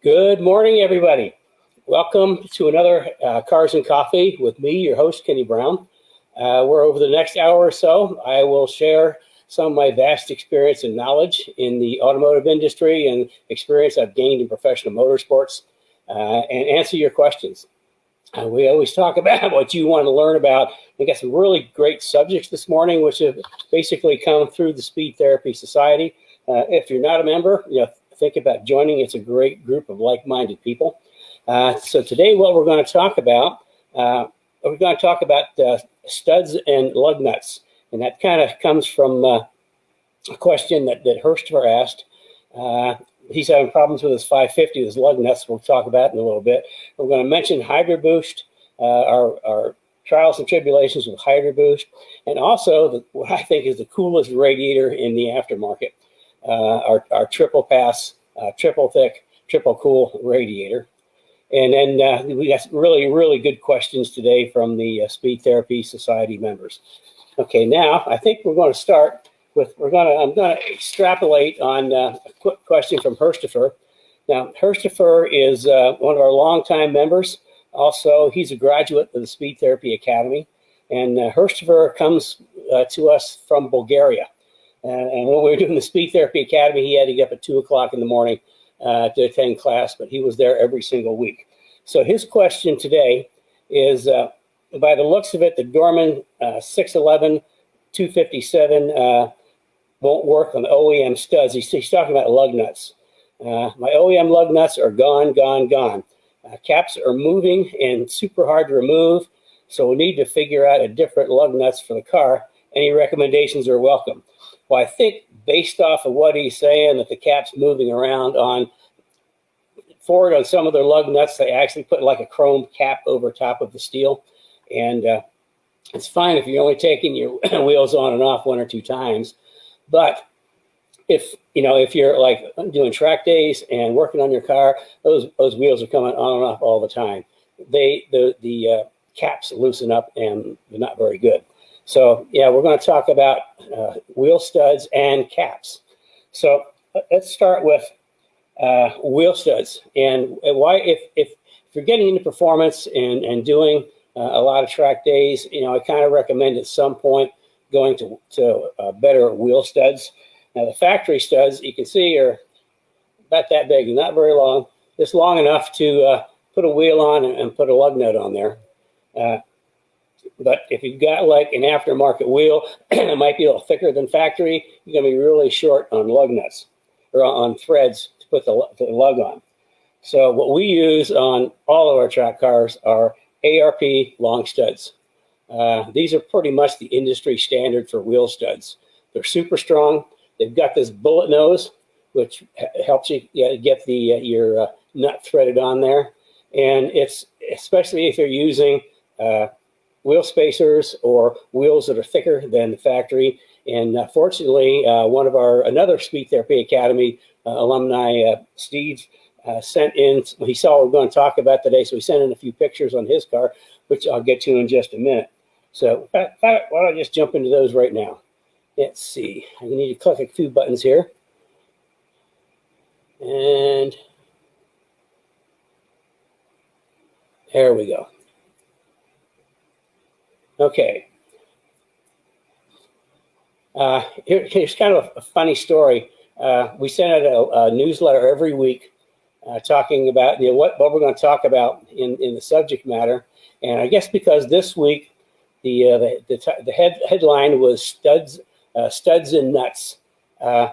Good morning, everybody. Welcome to another Cars and Coffee with me, your host, Kenny Brown. We're over the next hour or so. I will share some of my vast experience and knowledge in the automotive industry and experience I've gained in professional motorsports and answer your questions. We always talk about what you want to learn about. We got some really great subjects this morning, which have basically come through the Speed Therapy Society. If you're not a member, think about joining. It's a great group of like-minded people. So today, what we're going to talk about, studs and lug nuts, and that kind of comes from a question that Herstfer asked. He's having problems with his 550, his lug nuts. We'll talk about in a little bit. We're going to mention Hydro Boost, our trials and tribulations with Hydro Boost, and also what I think is the coolest radiator in the aftermarket, our triple pass, triple thick, triple cool radiator. And then we got really, really good questions today from the Speed Therapy Society members. Okay, now I think we're going to start with, I'm going to extrapolate on a quick question from Herstfer. Now, Herstfer is one of our longtime members. Also, he's a graduate of the Speed Therapy Academy. And Herstfer comes to us from Bulgaria. And when we were doing the Speed Therapy Academy, he had to get up at 2 o'clock in the morning to attend class, but he was there every single week. So his question today is, by the looks of it, the Dorman 611 257 won't work on the OEM studs. He's talking about lug nuts. My OEM lug nuts are gone. Caps are moving and super hard to remove, so we need to figure out a different lug nuts for the car. Any recommendations are welcome. Well, I think based off of what he's saying, that the cap's moving around on Ford, on some of their lug nuts, they actually put like a chrome cap over top of the steel. And it's fine if you're only taking your wheels on and off 1 or 2 times. But if you're like doing track days and working on your car, those wheels are coming on and off all the time. The caps loosen up and they're not very good. So yeah, we're going to talk about wheel studs and caps. So let's start with wheel studs, and why, if you're getting into performance and doing a lot of track days, I kind of recommend at some point going to better wheel studs. Now the factory studs, you can see, are about that big, not very long, just long enough to put a wheel on and put a lug nut on there. But if you've got like an aftermarket wheel, it might be a little thicker than factory, you're going to be really short on lug nuts or on threads to put the lug on. So what we use on all of our track cars are ARP long studs. These are pretty much the industry standard for wheel studs. They're super strong. They've got this bullet nose, which helps you get your nut threaded on there. And it's especially if you're using wheel spacers or wheels that are thicker than the factory. And fortunately, another Speed Therapy Academy alumni, Steve, sent in, he saw what we're going to talk about today, so he sent in a few pictures on his car, which I'll get to in just a minute. So why don't I just jump into those right now? Let's see. I need to click a few buttons here. And there we go. Okay. Here's kind of a funny story. We send out a newsletter every week talking about what we're going to talk about in the subject matter. And I guess because this week the headline was studs and nuts, a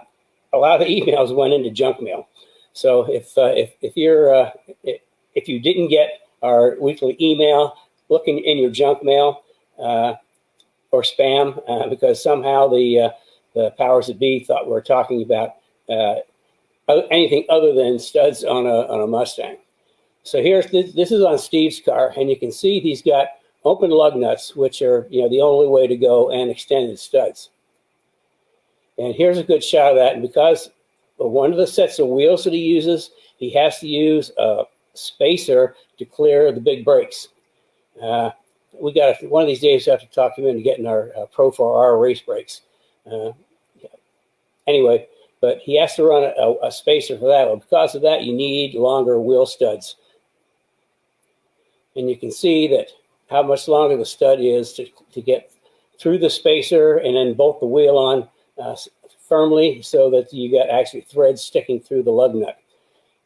lot of the emails went into junk mail. So if you didn't get our weekly email, look in your junk mail or spam, because somehow the powers that be thought we were talking about anything other than studs on a Mustang. So this is on Steve's car, and you can see he's got open lug nuts, which are the only way to go, and extended studs. And here's a good shot of that. And because one of the sets of wheels that he uses, he has to use a spacer to clear the big brakes. We got one of these days we have to talk him into getting our Pro 4R race brakes. Anyway, but he has to run a spacer for that. Well, because of that, you need longer wheel studs. And you can see that how much longer the stud is to get through the spacer and then bolt the wheel on firmly so that you got actually threads sticking through the lug nut.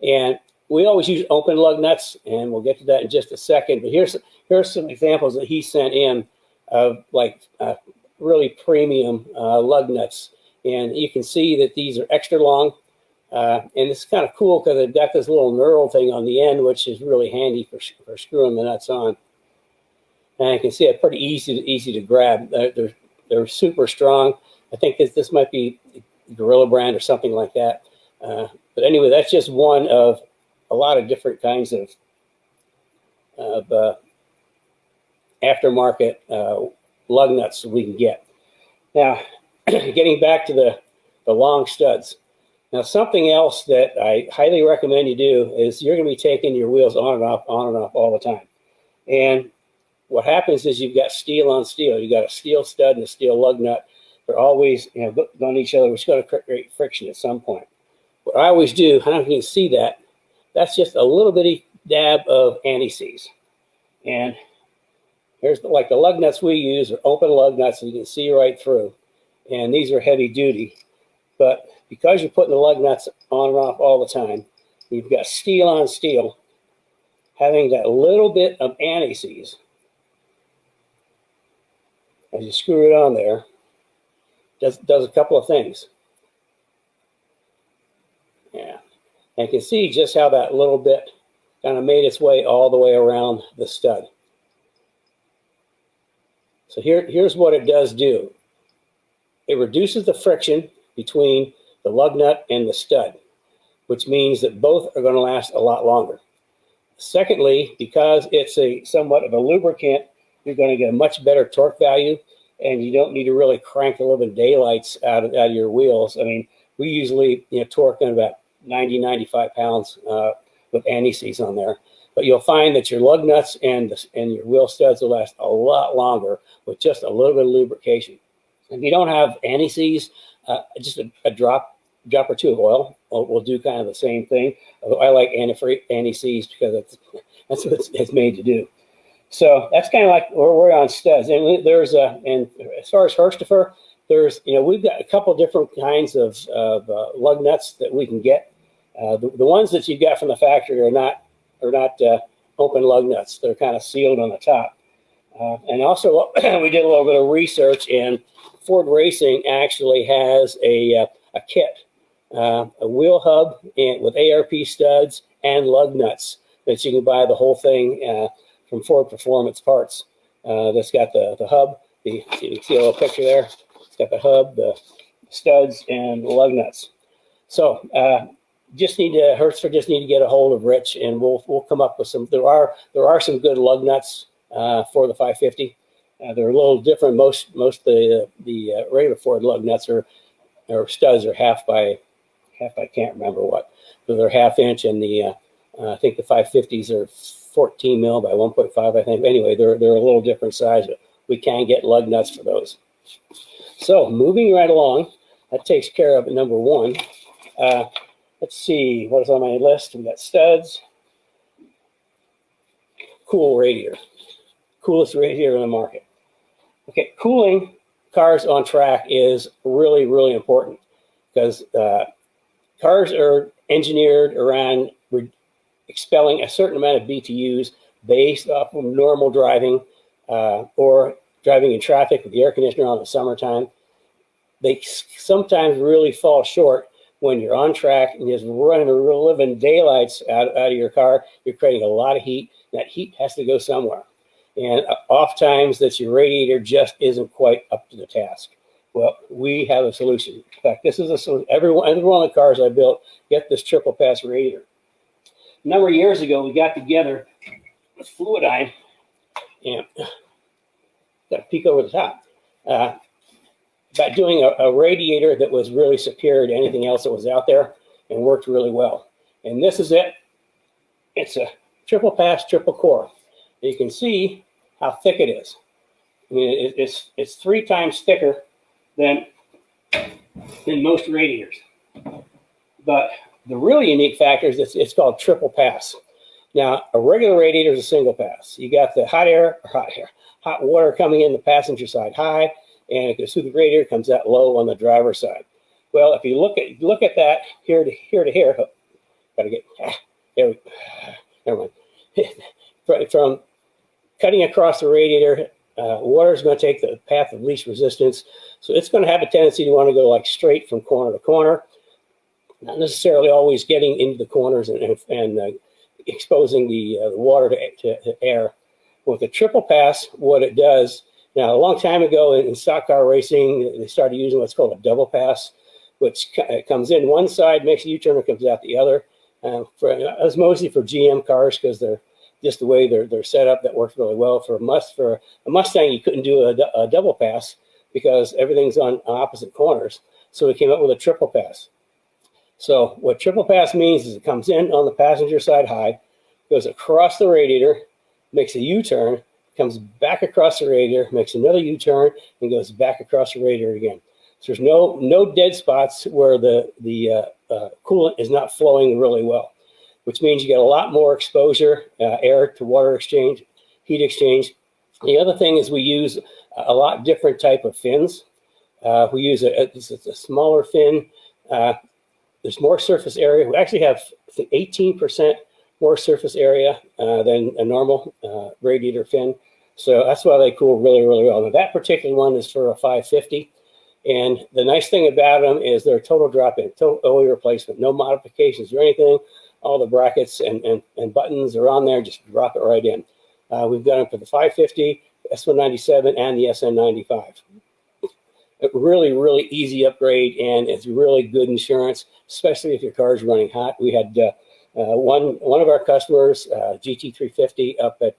And we always use open lug nuts, and we'll get to that in just a second. But here's some examples that he sent in of like really premium lug nuts. And you can see that these are extra long. And it's kind of cool because they've got this little knurl thing on the end, which is really handy for screwing the nuts on. And you can see it's pretty easy to grab. They're super strong. I think this might be Gorilla brand or something like that. But anyway, that's just one of a lot of different kinds of aftermarket lug nuts we can get. Now, getting back to the long studs. Now, something else that I highly recommend you do is you're going to be taking your wheels on and off all the time. And what happens is you've got steel on steel. You've got a steel stud and a steel lug nut. They're always on each other, which is going to create friction at some point. What I always do, I don't know if you can see that, that's just a little bitty dab of anti-seize. And here's like the lug nuts we use are open lug nuts, and you can see right through. And these are heavy duty. But because you're putting the lug nuts on and off all the time, you've got steel on steel, having that little bit of anti-seize. As you screw it on there, does a couple of things. Yeah, and you can see just how that little bit kind of made its way all the way around the stud. So here's what it does do. It reduces the friction between the lug nut and the stud, which means that both are going to last a lot longer. Secondly, because it's somewhat of a lubricant, you're going to get a much better torque value, and you don't need to really crank the living daylights out of your wheels. I mean, we usually torque in about 90, 95 pounds with anti-seize on there. But you'll find that your lug nuts and your wheel studs will last a lot longer with just a little bit of lubrication. If you don't have anti-seize, just a drop or two of oil will do kind of the same thing. Although I like anti-seize because that's what it's made to do. So that's kind of like we're on studs. And and as far as Hurstifer, we've got a couple different kinds of lug nuts that we can get. The ones that you got from the factory are not open lug nuts. They're kind of sealed on the top. And also, we did a little bit of research, and Ford Racing actually has a kit, a wheel hub with ARP studs and lug nuts that you can buy the whole thing from Ford Performance Parts. That's got the hub. You can see a little picture there. It's got the hub, the studs, and the lug nuts. So Hurstifer just need to get a hold of Rich, and we'll come up with some. There are some good lug nuts for the 550. They're a little different. Most of the regular Ford lug nuts or studs are half by can't remember what, but they're ½ inch, and I think the 550s are 14 mil by 1.5. I think. Anyway, they're a little different size, but we can get lug nuts for those. So moving right along, that takes care of number one. Let's see what is on my list. We got studs. Cool radiator. Coolest radiator in the market. Okay, cooling cars on track is really, really important because cars are engineered around expelling a certain amount of BTUs based off of normal driving or driving in traffic with the air conditioner on in the summertime. They sometimes really fall short when you're on track and just running the real living daylights out of your car. You're creating a lot of heat. That heat has to go somewhere. And oftentimes that your radiator just isn't quite up to the task. Well, we have a solution. In fact, this is a solution. Every one of the cars I built get this triple pass radiator. A number of years ago, we got together with Fluidine and got to peek over the top about doing a radiator that was really superior to anything else that was out there and worked really well. And this is it. It's a triple pass, triple core. And you can see how thick it is. I mean, it's 3 times thicker than most radiators. But the really unique factor is it's called triple pass. Now, a regular radiator is a single pass. You got the hot water coming in the passenger side high, and it goes through the radiator, comes out low on the driver's side. Well, if you look at that here to here, oh, gotta get there. Never mind. From cutting across the radiator, water is going to take the path of least resistance, so it's going to have a tendency to want to go like straight from corner to corner, not necessarily always getting into the corners and exposing the water to air. With the triple pass, what it does, now a long time ago in stock car racing, they started using what's called a double pass, which comes in one side, makes a U-turn, and comes out the other. It's mostly for GM cars because they're just the way they're set up. That works really well. For a Mustang, you couldn't do a double pass because everything's on opposite corners. So we came up with a triple pass. So what triple pass means is it comes in on the passenger side high, goes across the radiator, makes a U-turn, comes back across the radiator, makes another U-turn, and goes back across the radiator again. So there's no dead spots where the coolant is not flowing really well, which means you get a lot more exposure, air to water exchange, heat exchange. The other thing is we use a lot different type of fins. We use a smaller fin. There's more surface area. We actually have 18% more surface area than a normal radiator fin. So that's why they cool really, really well. Now that particular one is for a 550. And the nice thing about them is they're total drop-in, total oil replacement, no modifications or anything. All the brackets and buttons are on there, just drop it right in. We've got them for the 550, S197, and the SN95. A really, really easy upgrade, and it's really good insurance, especially if your car is running hot. We had one of our customers, GT350 up at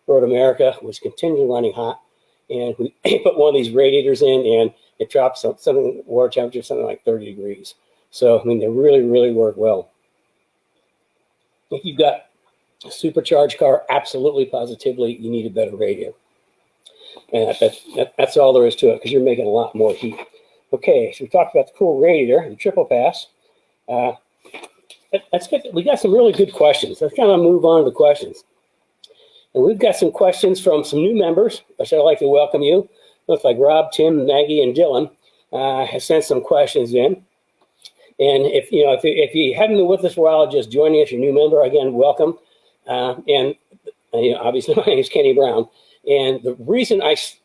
Road America, was continually running hot, and we put one of these radiators in, and it drops something water temperature, something like 30 degrees. So I mean, they really, really work well. If you've got a supercharged car, absolutely, positively, you need a better radiator. And that's all there is to it, because you're making a lot more heat. Okay, so we talked about the Cool Radiator, the triple pass. We got some really good questions. Let's kind of move on to the questions. And we've got some questions from some new members, which I'd like to welcome you. Looks like Rob, Tim, Maggie, and Dylan have sent some questions in. And if you haven't been with us for a while, just joining us, you're a new member, again, welcome. Obviously, my name is Kenny Brown. And the reason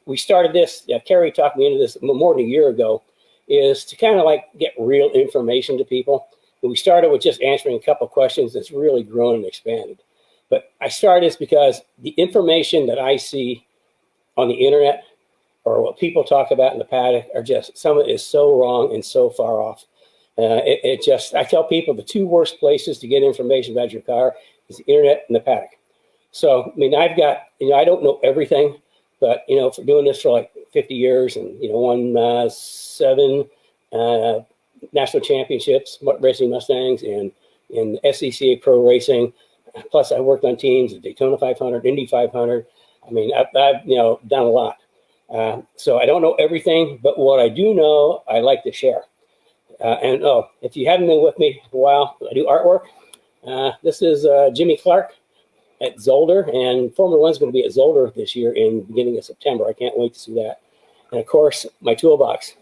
we started this, Kerry talked me into this more than a year ago, is to kind of like get real information to people. And we started with just answering a couple of questions that's really grown and expanded. But I started this because the information that I see on the internet or what people talk about in the paddock are just, some of it is so wrong and so far off. I tell people the two worst places to get information about your car is the internet and the paddock. So, I mean, I've got, I don't know everything, but, for doing this for like 50 years and, won 7 national championships, racing Mustangs and in SCCA Pro Racing. Plus, I worked on teams at Daytona 500, Indy 500. I mean, I've done a lot. So I don't know everything, but what I do know, I like to share. If you haven't been with me for a while, I do artwork. This is Jimmy Clark at Zolder, and Formula One's going to be at Zolder this year in the beginning of September. I can't wait to see that. And of course, my toolbox.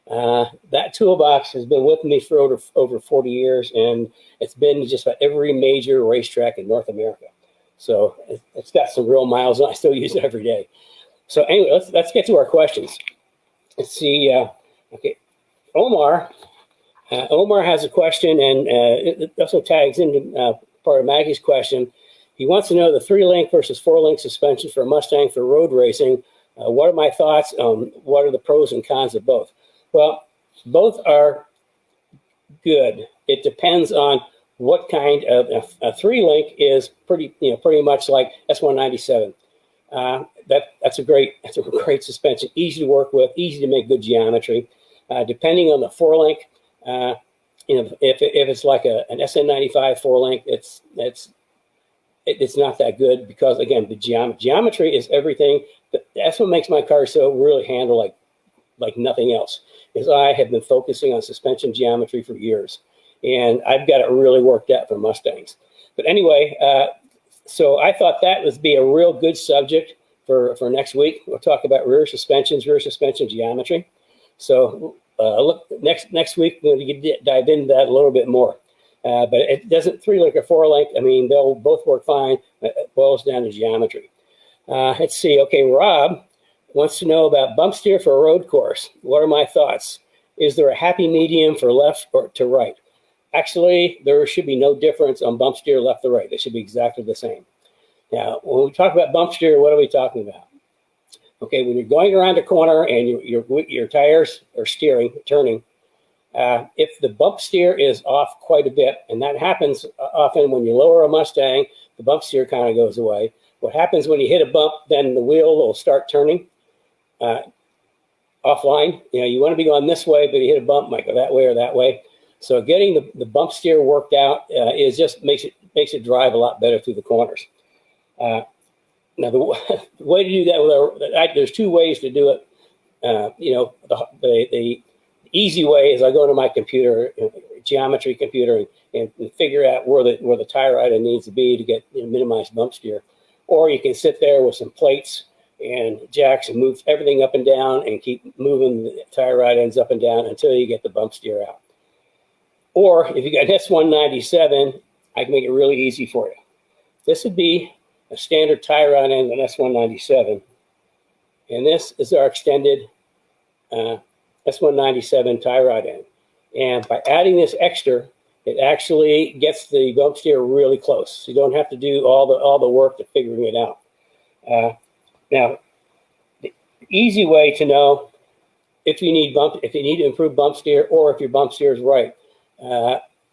That toolbox has been with me for over 40 years, and it's been just about every major racetrack in North America. So it's got some real miles, and I still use it every day. So anyway, let's get to our questions. Let's see. Okay, Omar has a question, and it also tags into part of Maggie's question. He wants to know the 3-link versus 4-link suspension for a Mustang for road racing. What are my thoughts on what are the pros and cons of both? Well, both are good. It depends on what kind of a 3-link is pretty much like S197. That's a great suspension, easy to work with, easy to make good geometry. Depending on the 4-link, if it's like an SN95 4-link, it's not that good because, again, the geometry is everything. That's what makes my car so really handle like like nothing else, because I have been focusing on suspension geometry for years, and I've got it really worked out for Mustangs. But anyway, so I thought that would be a real good subject for next week. We'll talk about rear suspension geometry. So look, next week we're going to dive into that a little bit more. But it doesn't 3-link or 4-link. I mean, they'll both work fine. It boils down to geometry. Let's see. Okay, Rob wants to know about bump steer for a road course. What are my thoughts? Is there a happy medium for left or to right? Actually, there should be no difference on bump steer left or right. They should be exactly the same. Now, when we talk about bump steer, what are we talking about? Okay, when you're going around a corner and your tires are turning, if the bump steer is off quite a bit, and that happens often when you lower a Mustang, the bump steer kind of goes away. What happens when you hit a bump, then the wheel will start turning offline. You know, you want to be going this way, but you hit a bump, might go that way or that way. So getting the bump steer worked out is just makes it drive a lot better through the corners. Now, the way to do that, there's two ways to do it. You know, the easy way is I go to my computer, geometry computer, and figure out where the tire item needs to be to get minimize bump steer. Or you can sit there with some plates and jacks and move everything up and down and keep moving the tire rod ends up and down until you get the bump steer out. Or if you got an S197, I can make it really easy for you. This would be a standard tie rod end on S197. And this is our extended S197 tie rod end. And by adding this extra, it actually gets the bump steer really close. So you don't have to do all the work to figuring it out. Now, the easy way to know if you need to improve bump steer or if your bump steer is right,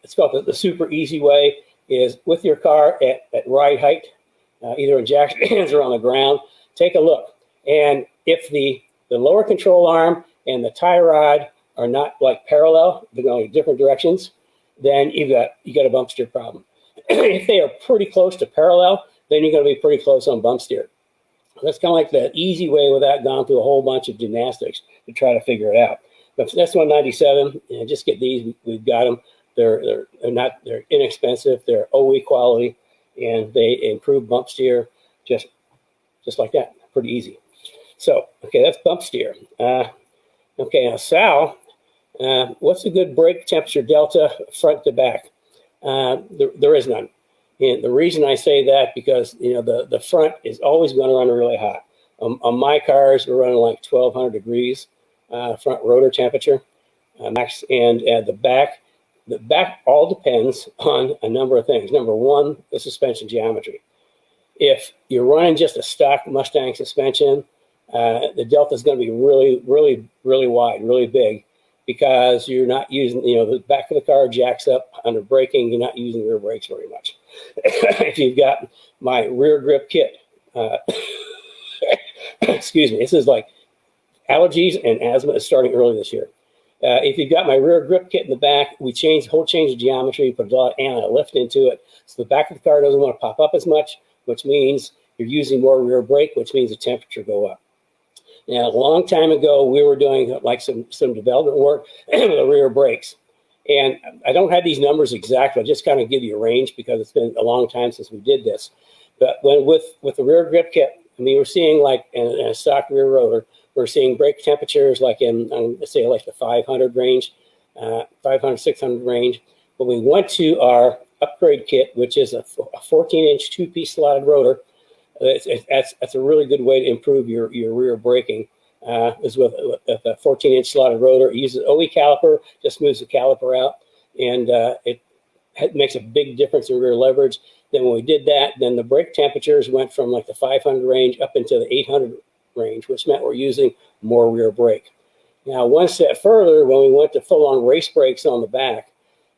it's called the super easy way, is with your car at ride height, either in jack stands or on the ground, take a look. And if the lower control arm and the tie rod are not like parallel, they're going in different directions, then you got a bump steer problem. If they are pretty close to parallel, then you're going to be pretty close on bump steer. That's kind of like the easy way without going through a whole bunch of gymnastics to try to figure it out. But for S197, just get these. We've got them. They're inexpensive. They're OE quality, and they improve bump steer just like that. Pretty easy. So, okay, that's bump steer. Okay, now Sal, what's a good brake temperature delta front to back? There is none. And the reason I say that, because the front is always going to run really hot. On my cars, we're running like 1,200 degrees front rotor temperature max, and the back all depends on a number of things. Number one, the suspension geometry. If you're running just a stock Mustang suspension, the delta is going to be really, really, really wide, really big, because you're not using, the back of the car jacks up under braking. You're not using rear brakes very much. If you've got my rear grip kit, excuse me, this is like allergies and asthma is starting early this year. If you've got my rear grip kit in the back, we change the geometry, put a lot of anti-lift into it, so the back of the car doesn't want to pop up as much, which means you're using more rear brake, which means the temperature go up. Now, a long time ago, we were doing like some development work with the rear brakes. And I don't have these numbers exactly. I'll just kind of give you a range because it's been a long time since we did this. But with the rear grip kit, I mean, we're seeing like in a stock rear rotor, we're seeing brake temperatures like in, let's say, like the 500 range, 500, 600 range. When we went to our upgrade kit, which is a 14-inch two-piece slotted rotor, that's a really good way to improve your rear braking. Is with a 14-inch slotted rotor. It uses OE caliper, just moves the caliper out, and it makes a big difference in rear leverage. Then when we did that, then the brake temperatures went from like the 500 range up into the 800 range, which meant we're using more rear brake. Now, one step further, when we went to full-on race brakes on the back,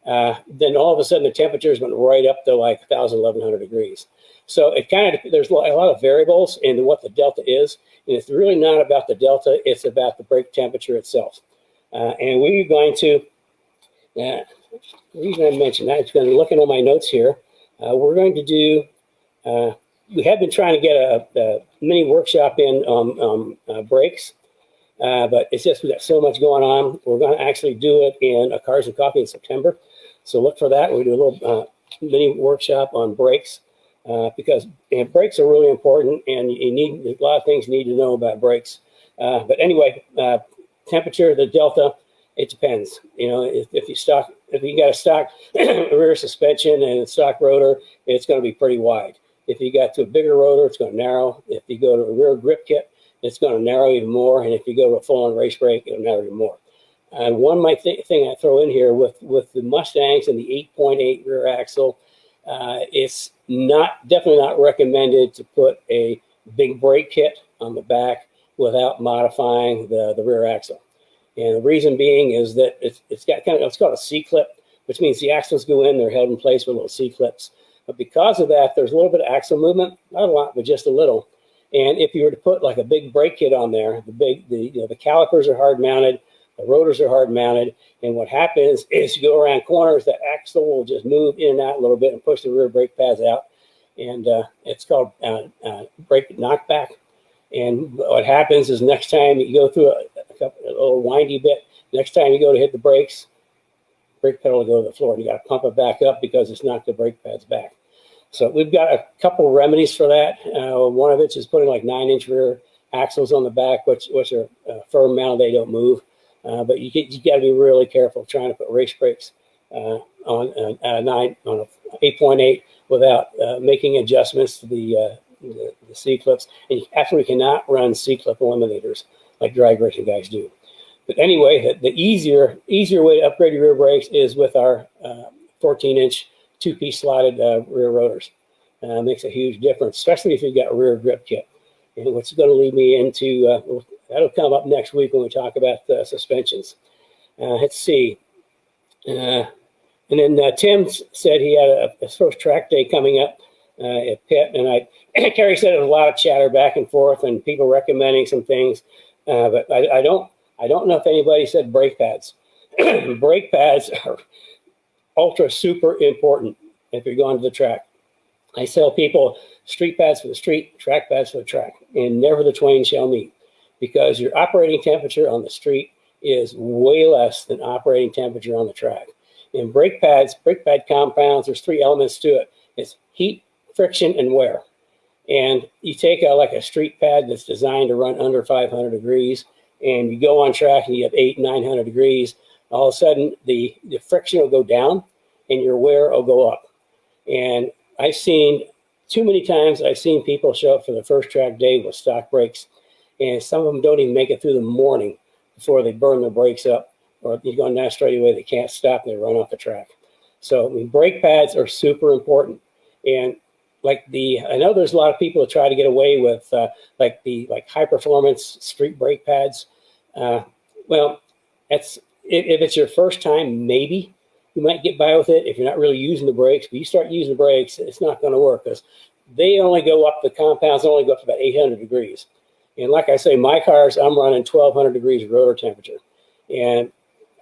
then all of a sudden the temperatures went right up to like 1,000, 1,100 degrees. So it kind of, there's a lot of variables in what the delta is, and it's really not about the delta, it's about the brake temperature itself. And we're going to, the reason I mentioned that, it's going to be looking at my notes here, we're going to do, we have been trying to get a mini workshop in brakes. but it's just we got so much going on. We're going to actually do it in a Cars and Coffee in September, so look for that. We do a little mini workshop on brakes because brakes are really important, and you need a lot of things you need to know about brakes. But anyway, temperature, the delta, it depends. You know, if you got a stock rear suspension and a stock rotor, it's going to be pretty wide. If you got to a bigger rotor, it's going to narrow. If you go to a rear grip kit, it's going to narrow even more. And if you go to a full-on race brake, it'll narrow even more. And one thing I throw in here with the Mustangs and the 8.8 rear axle, it's definitely not recommended to put a big brake kit on the back without modifying the rear axle. And the reason being is that it's got it's called a C-clip, which means the axles go in, they're held in place with little C-clips. But because of that, there's a little bit of axle movement, not a lot, but just a little. And if you were to put like a big brake kit on there, the calipers are hard mounted, the rotors are hard mounted, and what happens is you go around corners, the axle will just move in and out a little bit and push the rear brake pads out. And it's called brake knockback. And what happens is next time you go through a little windy bit, next time you go to hit the brakes, brake pedal will go to the floor, and you got to pump it back up because it's knocked the brake pads back. So we've got a couple remedies for that. One of it is putting like 9-inch rear axles on the back, which are firm mounted, they don't move. But you got to be really careful trying to put race brakes on an 8.8 without making adjustments to the C-clips. And you absolutely cannot run C-clip eliminators like drag racing guys do. But anyway, the easier way to upgrade your rear brakes is with our 14-inch two-piece slotted rear rotors. Makes a huge difference, especially if you've got a rear grip kit. And what's going to lead me into, that'll come up next week when we talk about suspensions. Let's see. And then Tim said he had his first track day coming up at Pitt, and Kerry said there was a lot of chatter back and forth and people recommending some things, but I don't know if anybody said brake pads. Brake pads are ultra super important if you're going to the track. I tell people street pads for the street, track pads for the track, and never the twain shall meet, because your operating temperature on the street is way less than operating temperature on the track. In brake pad compounds, there's 3 elements to it. It's heat, friction, and wear. And you take like a street pad that's designed to run under 500 degrees, and you go on track and you have 800-900 degrees, all of a sudden the friction will go down and your wear will go up. And I've seen too many times, I've seen people show up for the first track day with stock brakes, and some of them don't even make it through the morning before they burn their brakes up, or you're going down straight away, they can't stop, they run off the track. So I mean, brake pads are super important. And I know there's a lot of people that try to get away with like high performance street brake pads. Well, if it's your first time, maybe you might get by with it if you're not really using the brakes. But you start using the brakes, it's not going to work, because they only go up, the compounds only go up to about 800 degrees. And like I say, my cars, I'm running 1200 degrees of rotor temperature. And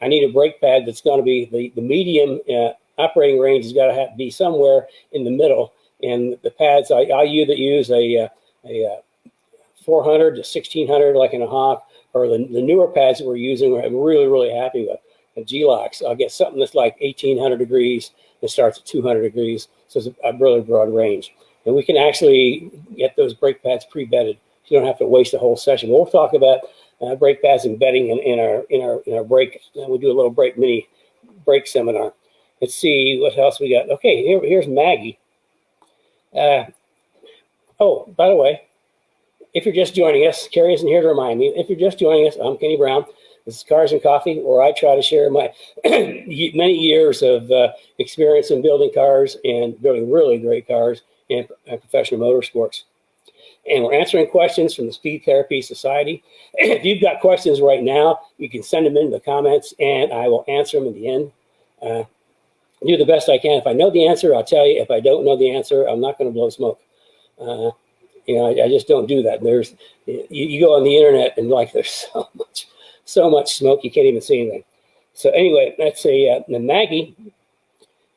I need a brake pad that's going to be the medium operating range has got to be somewhere in the middle. And the pads, I use a 400 to 1600 like in a Hawk, or the newer pads that we're using, I'm really, really happy with. The G-Locks, I'll get something that's like 1800 degrees and starts at 200 degrees. So it's a really broad range. And we can actually get those brake pads pre-bedded. You don't have to waste a whole session. We'll talk about brake pads and bedding in our brake. We'll do a little mini brake seminar. Let's see what else we got. Okay, here's Maggie. Oh, by the way, if you're just joining us, Kerry isn't here to remind me. If you're just joining us, I'm Kenny Brown. This is Cars and Coffee, where I try to share my many years of experience in building cars and building really great cars and professional motorsports. And we're answering questions from the Speed Therapy Society. If you've got questions right now, you can send them in the comments, and I will answer them in the end. Do the best I can. If I know the answer, I'll tell you. If I don't know the answer, I'm not going to blow smoke. I just don't do that. You go on the internet and there's so much smoke you can't even see anything. So anyway, let's say Maggie.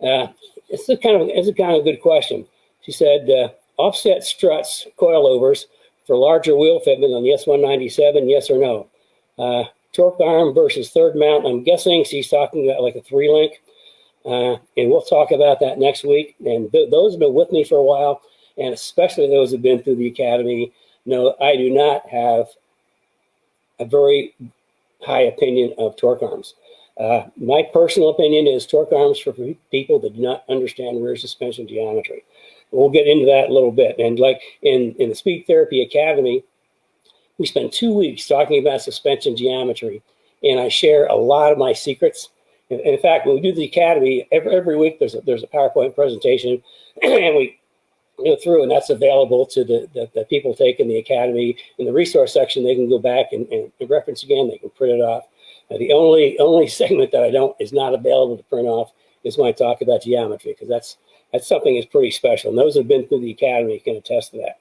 It's a kind of good question. She said, offset struts, coilovers for larger wheel fitment on the S197, yes or no? Torque arm versus third mount. I'm guessing she's talking about like a 3-link. And we'll talk about that next week. And those have been with me for a while, and especially those who have been through the academy know I do not have a very high opinion of torque arms. My personal opinion is torque arms for people that do not understand rear suspension geometry. We'll get into that a little bit. And like in the Speed Therapy Academy, we spend 2 weeks talking about suspension geometry, and I share a lot of my secrets. In fact, when we do the academy, every week there's a PowerPoint presentation, and we go through, and that's available to the people taking the academy. In the resource section, they can go back and reference again. They can print it off. The only segment that is not available to print off is when I talk about geometry, because that's something that's pretty special. And those who have been through the academy can attest to that.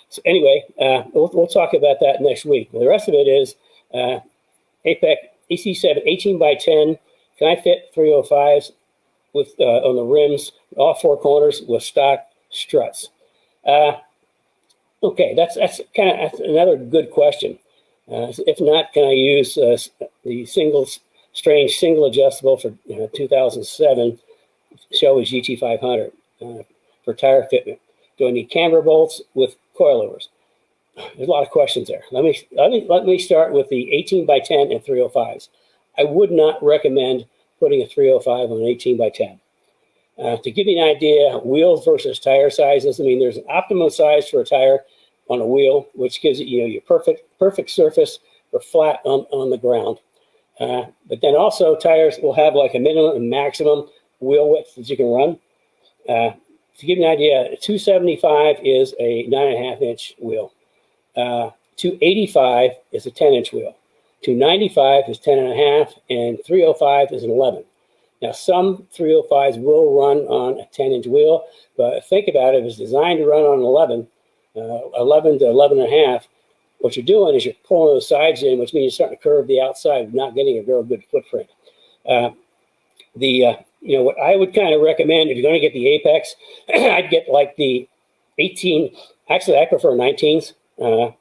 So anyway, we'll talk about that next week. The rest of it is APEC EC7 18 by 10. Can I fit 305s with on the rims, all 4 corners with stock struts? Okay, that's another good question. If not, can I use the strange single adjustable for 2007 Shelby GT500 for tire fitment? Do I need camber bolts with coilovers? There's a lot of questions there. Let me start with the 18 by 10 and 305s. I would not recommend putting a 305 on an 18 by 10. To give you an idea, wheels versus tire sizes. I mean, there's an optimum size for a tire on a wheel, which gives it your perfect surface for flat on the ground. But then also tires will have like a minimum and maximum wheel width that you can run. To give you an idea, 275 is a 9.5-inch wheel. 285 is a 10-inch wheel. 295 is 10.5, and 305 is an 11. Now, some 305s will run on a 10-inch wheel, but think about it, if it's designed to run on 11 to 11.5, what you're doing is you're pulling those sides in, which means you're starting to curve the outside, not getting a real good footprint. What I would kind of recommend if you're going to get the Apex, I'd get like the 18. Actually, I prefer 19s.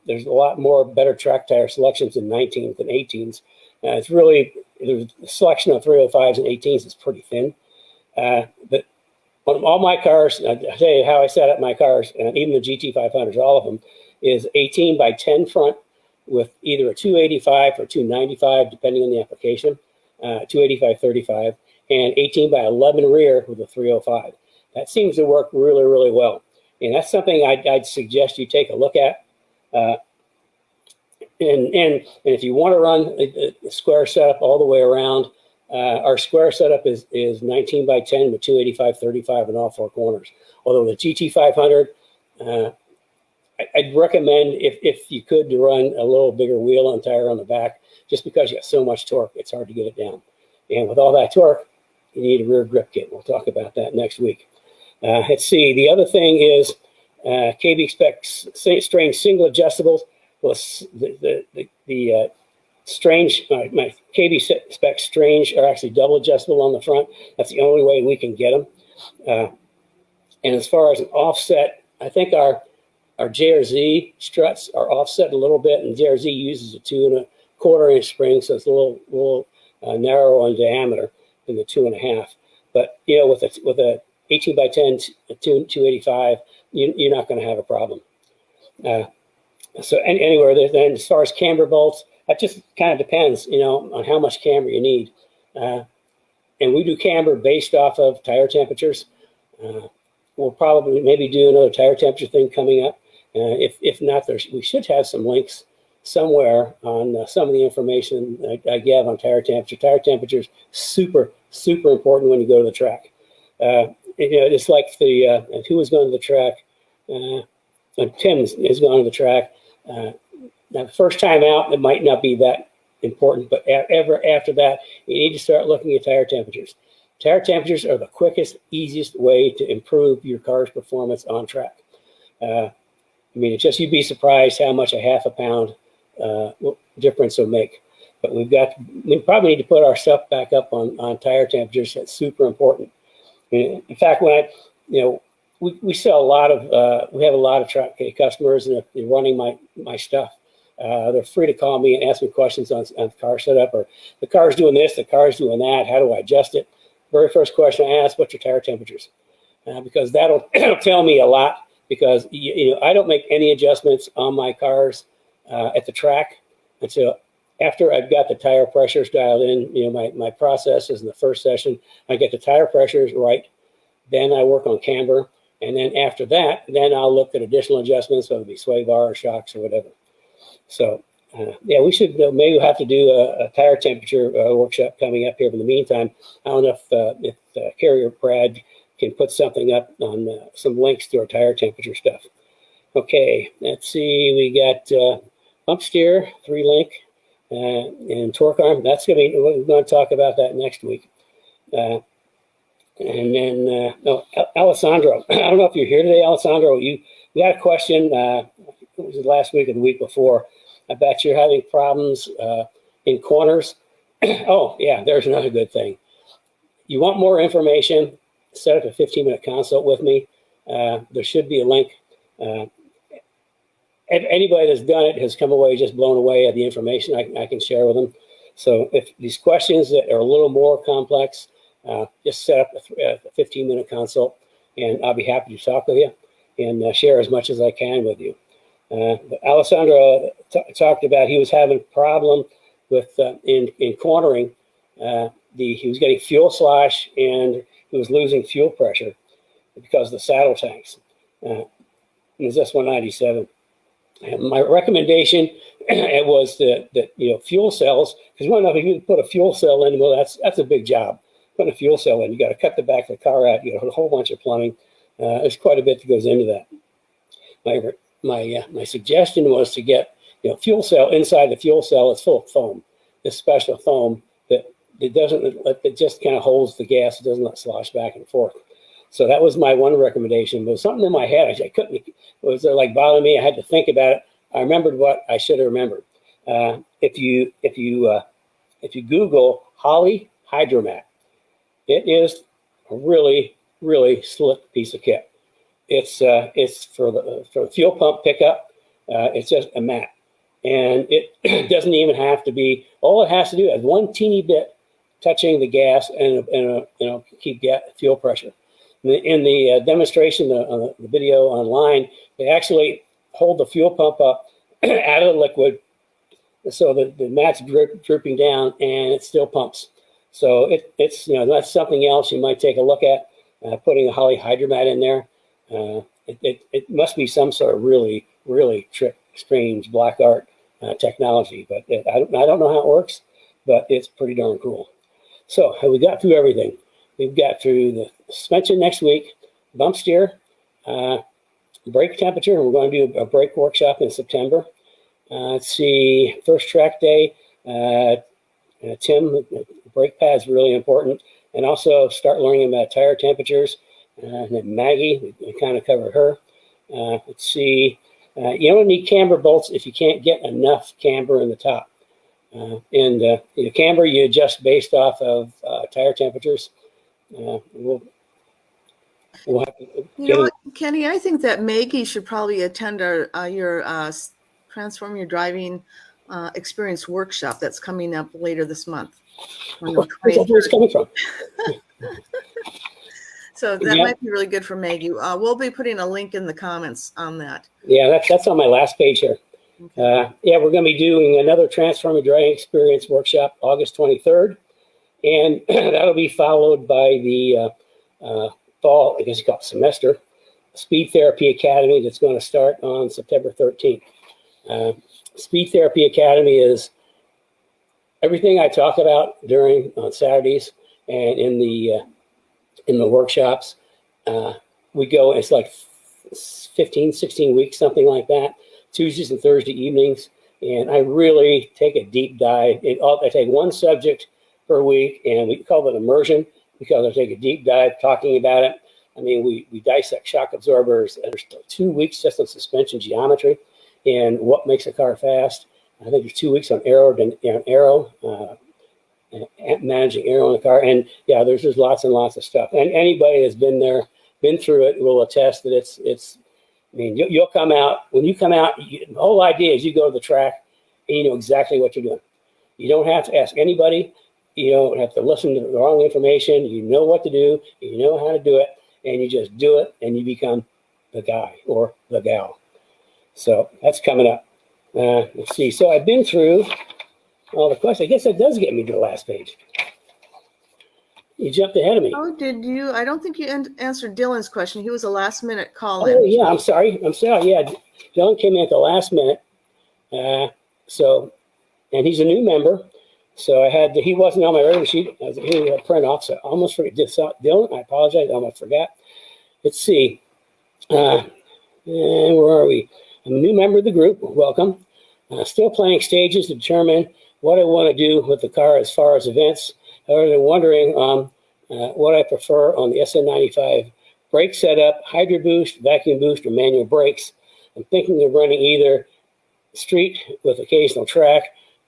There's a lot more better track tire selections in 19s than 18s. It's really, the selection of 305s and 18s is pretty thin. But on all my cars, I'll tell you how I set up my cars, even the GT500s, all of them, is 18 by 10 front with either a 285 or 295, depending on the application, 285/35, and 18 by 11 rear with a 305. That seems to work really, really well. And that's something I'd suggest you take a look at. And if you want to run a square setup all the way around, our square setup is 19 by 10 with 285/35 in all 4 corners. Although the GT500, I'd recommend if you could to run a little bigger wheel and tire on the back, just because you got so much torque, it's hard to get it down. And with all that torque, you need a rear grip kit. We'll talk about that next week. Let's see. The other thing is KB specs strange single adjustables. Well, the strange, my KB specs strange are actually double adjustable on the front. That's the only way we can get them. And as far as an offset, I think our JRZ struts are offset a little bit, and JRZ uses a 2.25-inch spring, so it's a little narrow on diameter than the 2.5. But with a 18 by 10 285, you're not going to have a problem. So anywhere then, as far as camber bolts, that just kind of depends, on how much camber you need. And we do camber based off of tire temperatures. We'll probably maybe do another tire temperature thing coming up. If not, we should have some links somewhere on some of the information I give on tire temperature. Tire temperature is super, super important when you go to the track. It's like who was going to the track? Tim has gone to the track. Now, the first time out, it might not be that important, but after that, you need to start looking at tire temperatures. Tire temperatures are the quickest, easiest way to improve your car's performance on track. You'd be surprised how much a half a pound difference will make. But we probably need to put our stuff back up on tire temperatures. That's super important. In fact, when we sell we have a lot of track customers, and if they're running my stuff, they're free to call me and ask me questions on the car setup, or the car's doing this, the car's doing that. How do I adjust it? Very first question I ask, what's your tire temperatures? Because that'll tell me a lot, because I don't make any adjustments on my cars at the track until after I've got the tire pressures dialed in. My process is in the first session, I get the tire pressures right, then I work on camber, and then after that, then I'll look at additional adjustments, whether it be sway bar or shocks or whatever. So yeah, we should maybe we'll have to do a tire temperature workshop coming up here. But in the meantime, I don't know if Carrier Brad can put something up on some links to our tire temperature stuff. Okay, let's see. We got pump steer, 3-link, and torque arm. That's going to be, we're going to talk about that next week. And then, Alessandro, I don't know if you're here today, Alessandro. You got a question, it was last week or the week before, about you're having problems in corners. Oh, yeah, there's another good thing. You want more information, set up a 15-minute consult with me. There should be a link. Anybody that's done it has come away just blown away at the information I can share with them. So if these questions that are a little more complex, just set up a 15-minute consult, and I'll be happy to talk with you and share as much as I can with you. But Alessandro talked about he was having a problem with in cornering. He was getting fuel slosh, and he was losing fuel pressure because of the saddle tanks. It was S197. And my recommendation was that fuel cells, because one of if you put a fuel cell in, well, that's a big job. Putting a fuel cell in, you got to cut the back of the car out. You got a whole bunch of plumbing. There's quite a bit that goes into that. My suggestion was to get fuel cell. Inside the fuel cell is full of foam, this special foam that it just kind of holds the gas. It doesn't let slosh back and forth. So that was my one recommendation. But something in my head, I couldn't. It was like bothering me. I had to think about it. I remembered what I should have remembered. If you Google Holley Hydromat, it is a really, really slick piece of kit. It's for the fuel pump pickup. It's just a mat, and it doesn't even have to be. All it has to do is one teeny bit touching the gas and keep fuel pressure. In the demonstration on the video online, they actually hold the fuel pump up out of the liquid, so the mat's dripping down, and it still pumps. So it's that's something else you might take a look at, putting a Holley Hydromat in there. It must be some sort of really, really strange black art technology, but I don't know how it works, but it's pretty darn cool. So we got through everything. We've got through the suspension next week, bump steer, brake temperature. We're going to do a brake workshop in September. Let's see, first track day. Tim, brake pad's really important, and also start learning about tire temperatures. And then Maggie, we kind of covered her. Let's see, you don't need camber bolts if you can't get enough camber in the top. Camber you adjust based off of tire temperatures. We'll have to Kenny, I think that Maggie should probably attend your Transform Your Driving Experience workshop that's coming up later this month. Where's it coming from? So that might be really good for Maggie. We'll be putting a link in the comments on that. Yeah, that's on my last page here. Okay. We're going to be doing another Transform Your Driving Experience workshop August 23rd. And that'll be followed by the fall, I guess you call it semester, Speed Therapy Academy that's going to start on September 13th. Speed Therapy Academy is everything I talk about on Saturdays and in the workshops. We go, it's like 15, 16 weeks, something like that, Tuesdays and Thursday evenings. And I really take a deep dive. I take one subject per week, and we call it immersion because I take a deep dive talking about it. I mean, we dissect shock absorbers. There's 2 weeks just on suspension geometry and what makes a car fast. I think there's 2 weeks on managing aero in the car. And yeah, there's just lots and lots of stuff. And anybody that's been there, been through it, will attest that it's. I mean, you'll come out. When you come out, the whole idea is you go to the track and you know exactly what you're doing. You don't have to ask anybody. You don't have to listen to the wrong information. You know what to do. You know how to do it, and you just do it, and you become the guy or the gal. So that's coming up. Let's see. So I've been through all the questions. I guess that does get me to the last page. You jumped ahead of me. Oh, did you? I don't think you answered Dylan's question. He was a last minute call Oh, in. yeah. I'm sorry. Yeah. Dylan came in at the last minute. And he's a new member. So he wasn't on my regular sheet. I was here to print off. So I almost forgot. Dylan, I apologize. I almost forgot. Let's see. And where are we? I'm a new member of the group. Welcome. Still planning stages to determine what I want to do with the car as far as events. However, they're wondering what I prefer on the SN95 brake setup, hydro boost, vacuum boost, or manual brakes. I'm thinking of running either street with occasional track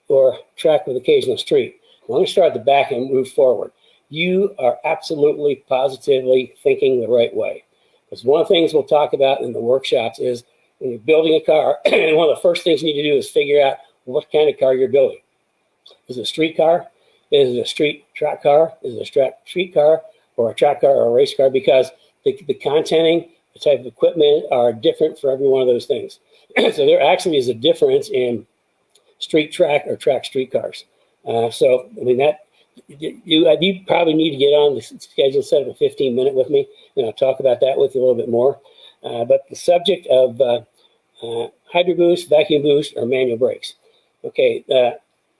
or track with occasional street. I'm going to start at the back and move forward. You are absolutely, positively thinking the right way. Because one of the things we'll talk about in the workshops is when you're building a car, one of the first things you need to do is figure out what kind of car you're building. Is it a street car? Is it a street track car? Is it a street car or a track car or a race car? Because the contenting, the type of equipment are different for every one of those things. So there actually is a difference in street track or track street cars. So, I mean, that you probably need to get on the schedule, set up a 15-minute with me, and I'll talk about that with you a little bit more. But the subject of hydro boost, vacuum boost, or manual brakes. Okay,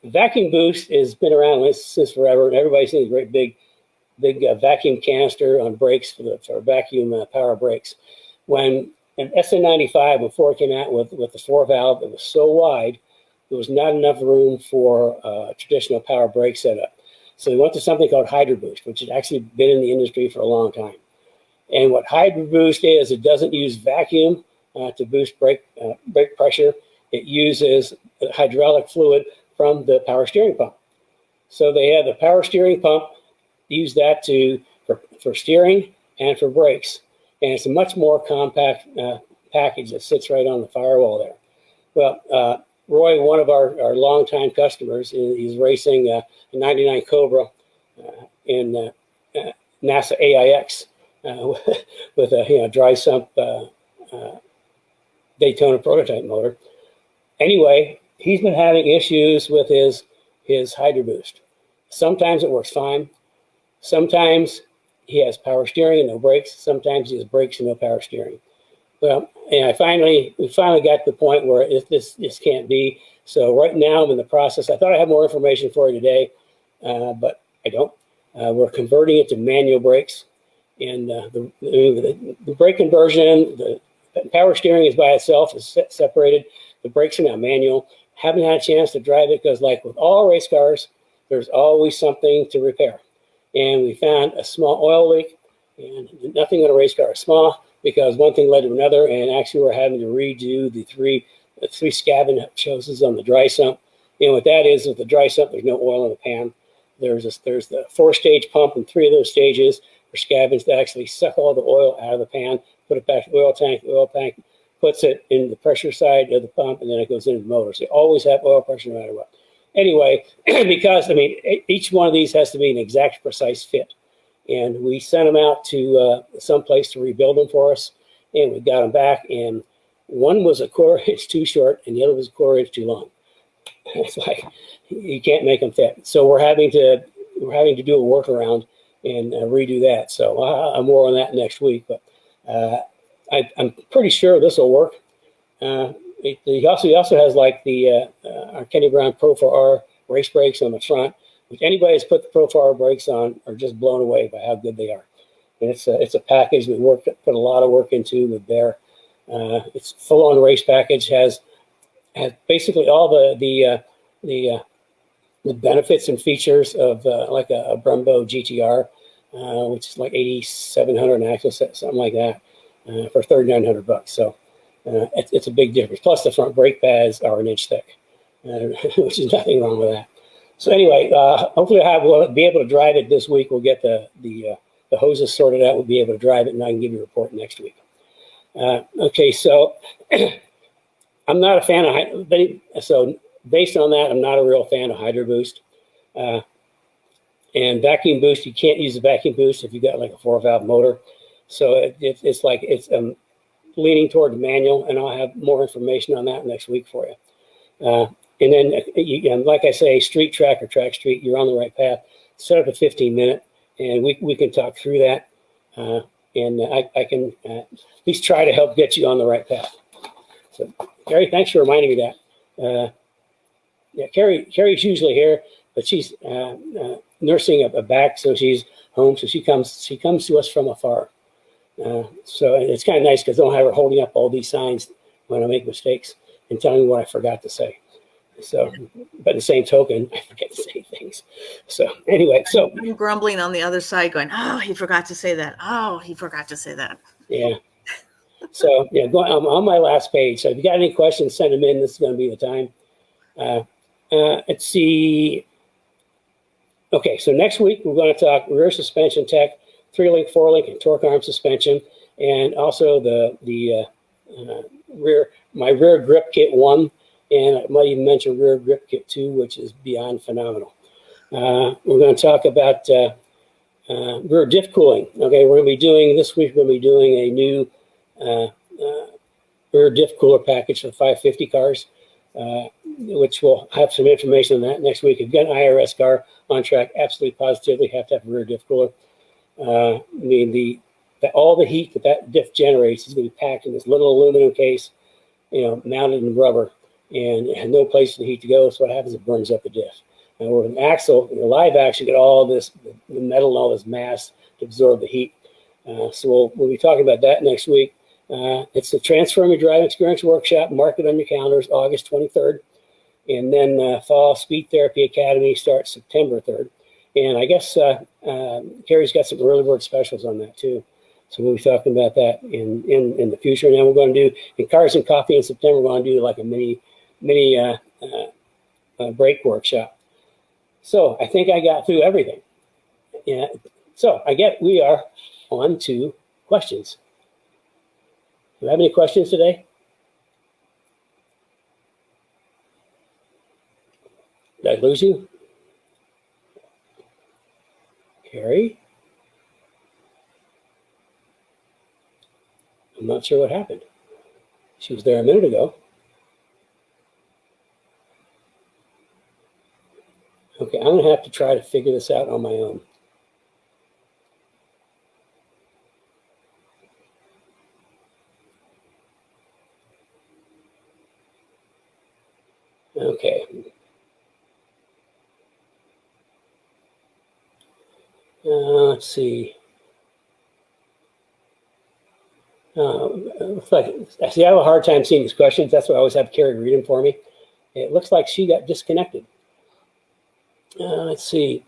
vacuum boost has been around since forever, and everybody's seen a great big vacuum canister on brakes for vacuum power brakes. When an SN95, before it came out with the 4-valve, it was so wide, there was not enough room for a traditional power brake setup. So we went to something called Hydro Boost, which has actually been in the industry for a long time. And what Hydro Boost is, it doesn't use vacuum to boost brake pressure. It uses hydraulic fluid from the power steering pump. So they have the power steering pump, use that for steering and for brakes. And it's a much more compact package that sits right on the firewall there. Well, Roy, one of our longtime customers, he's racing a 99 Cobra in NASA AIX with a dry sump Daytona prototype motor. Anyway, he's been having issues with his Hydro Boost. Sometimes it works fine. Sometimes he has power steering and no brakes. Sometimes he has brakes and no power steering. Well, and we finally got to the point where this can't be. So right now I'm in the process. I thought I had more information for you today, but I don't. We're converting it to manual brakes. And the brake conversion, the power steering is by itself, is separated. The brakes are now manual. Haven't had a chance to drive it because, like with all race cars, there's always something to repair. And we found a small oil leak, and nothing on a race car is small because one thing led to another, and actually we're having to redo the three scabbing hoses on the dry sump. And what that is, with the dry sump, there's no oil in the pan. There's the 4-stage pump, and 3 of those stages are scabbings that actually suck all the oil out of the pan, put it back to the oil tank. The oil tank puts it in the pressure side of the pump, and then it goes into the motor. So you always have oil pressure no matter what. Anyway, because, I mean, each one of these has to be an exact, precise fit. And we sent them out to some place to rebuild them for us, and we got them back. And one was a 1/4 inch too short, and the other was a 1/4 inch too long. It's like you can't make them fit. So we're having to do a workaround and redo that. So I'm more on that next week. But I'm pretty sure this will work. He also has like our Kenny Brown Pro 4R race brakes on the front, which anybody that's put the Pro 4R brakes on are just blown away by how good they are. And it's a package we put a lot of work into with there. It's full-on race package, has basically all the benefits and features of like a Brembo GTR, which is like 8,700 axle set, something like that, for $3,900. So it's a big difference. Plus the front brake pads are 1 inch thick, which is nothing wrong with that. So anyway, hopefully we'll be able to drive it this week. We'll get the hoses sorted out. We'll be able to drive it, and I can give you a report next week. Okay, so I'm not a fan of so based on that, I'm not a real fan of Hydro Boost. And vacuum boost, you can't use the vacuum boost if you've got like a 4-valve motor. So it's like it's leaning toward the manual, and I'll have more information on that next week for you. And then, like I say, street track or track street, you're on the right path. Set up a 15-minute, and we can talk through that. And I can at least try to help get you on the right path. So, Carrie, thanks for reminding me that. Yeah, Carrie's usually here, but she's nursing a back, so she's home. So she comes to us from afar. So it's kind of nice because I don't have her holding up all these signs when I make mistakes and telling me what I forgot to say. So, but the same token, I forget to say things. So anyway, so I'm grumbling on the other side, going, "Oh, he forgot to say that. Oh, he forgot to say that." Yeah. So yeah, I'm on my last page. So if you got any questions, send them in. This is going to be the time. Let's see. Okay, so next week we're going to talk rear suspension tech, 3-link, 4-link, and torque arm suspension, and also the my rear grip kit 1, and I might even mention rear grip kit 2, which is beyond phenomenal. We're going to talk about rear diff cooling. Okay, we're going to be doing this week. We're going to be doing a new rear diff cooler package for the 550 cars. Which we'll have some information on that next week. If you've got an IRS car on track, absolutely positively have to have a rear diff cooler. I mean, all the heat that diff generates is going to be packed in this little aluminum case, mounted in rubber, and no place for the heat to go. So what happens? It burns up the diff. And with an axle, live axle, you get all this the metal and all this mass to absorb the heat. So we'll be talking about that next week. It's the Transform Your Driving Experience Workshop. Mark it on your calendars, August 23rd. And then Fall Speed Therapy Academy starts September 3rd. And I guess Carrie's got some early bird specials on that too. So we'll be talking about that in the future. And then we're going to do, in Cars and Coffee in September, we're going to do like a mini brake workshop. So I think I got through everything. Yeah. So we are on to questions. Do you have any questions today? Did I lose you? Carrie? I'm not sure what happened. She was there a minute ago. Okay, I'm going to have to try to figure this out on my own. Okay. Let's see. Looks like I have a hard time seeing these questions. That's why I always have Carrie read them for me. It looks like she got disconnected. Let's see.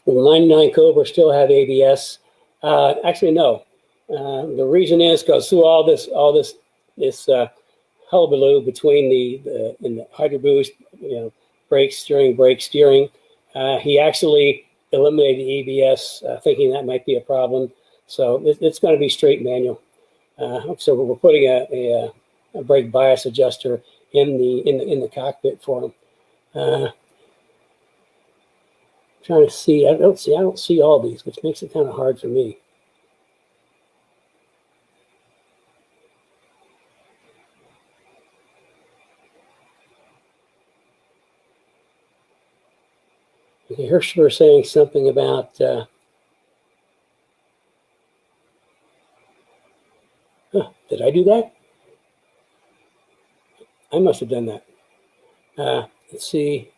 Will 99 Cobra still have ABS? Actually, no. The reason is because through all this hullabaloo between the Hydro Boost, brake steering, he actually eliminated ABS, thinking that might be a problem. So it's going to be straight manual. So we're putting a brake bias adjuster in the cockpit for him. Trying to see, I don't see all these, which makes it kind of hard for me. Okay, Hirschberg saying something about did I do that? I must have done that. Let's see.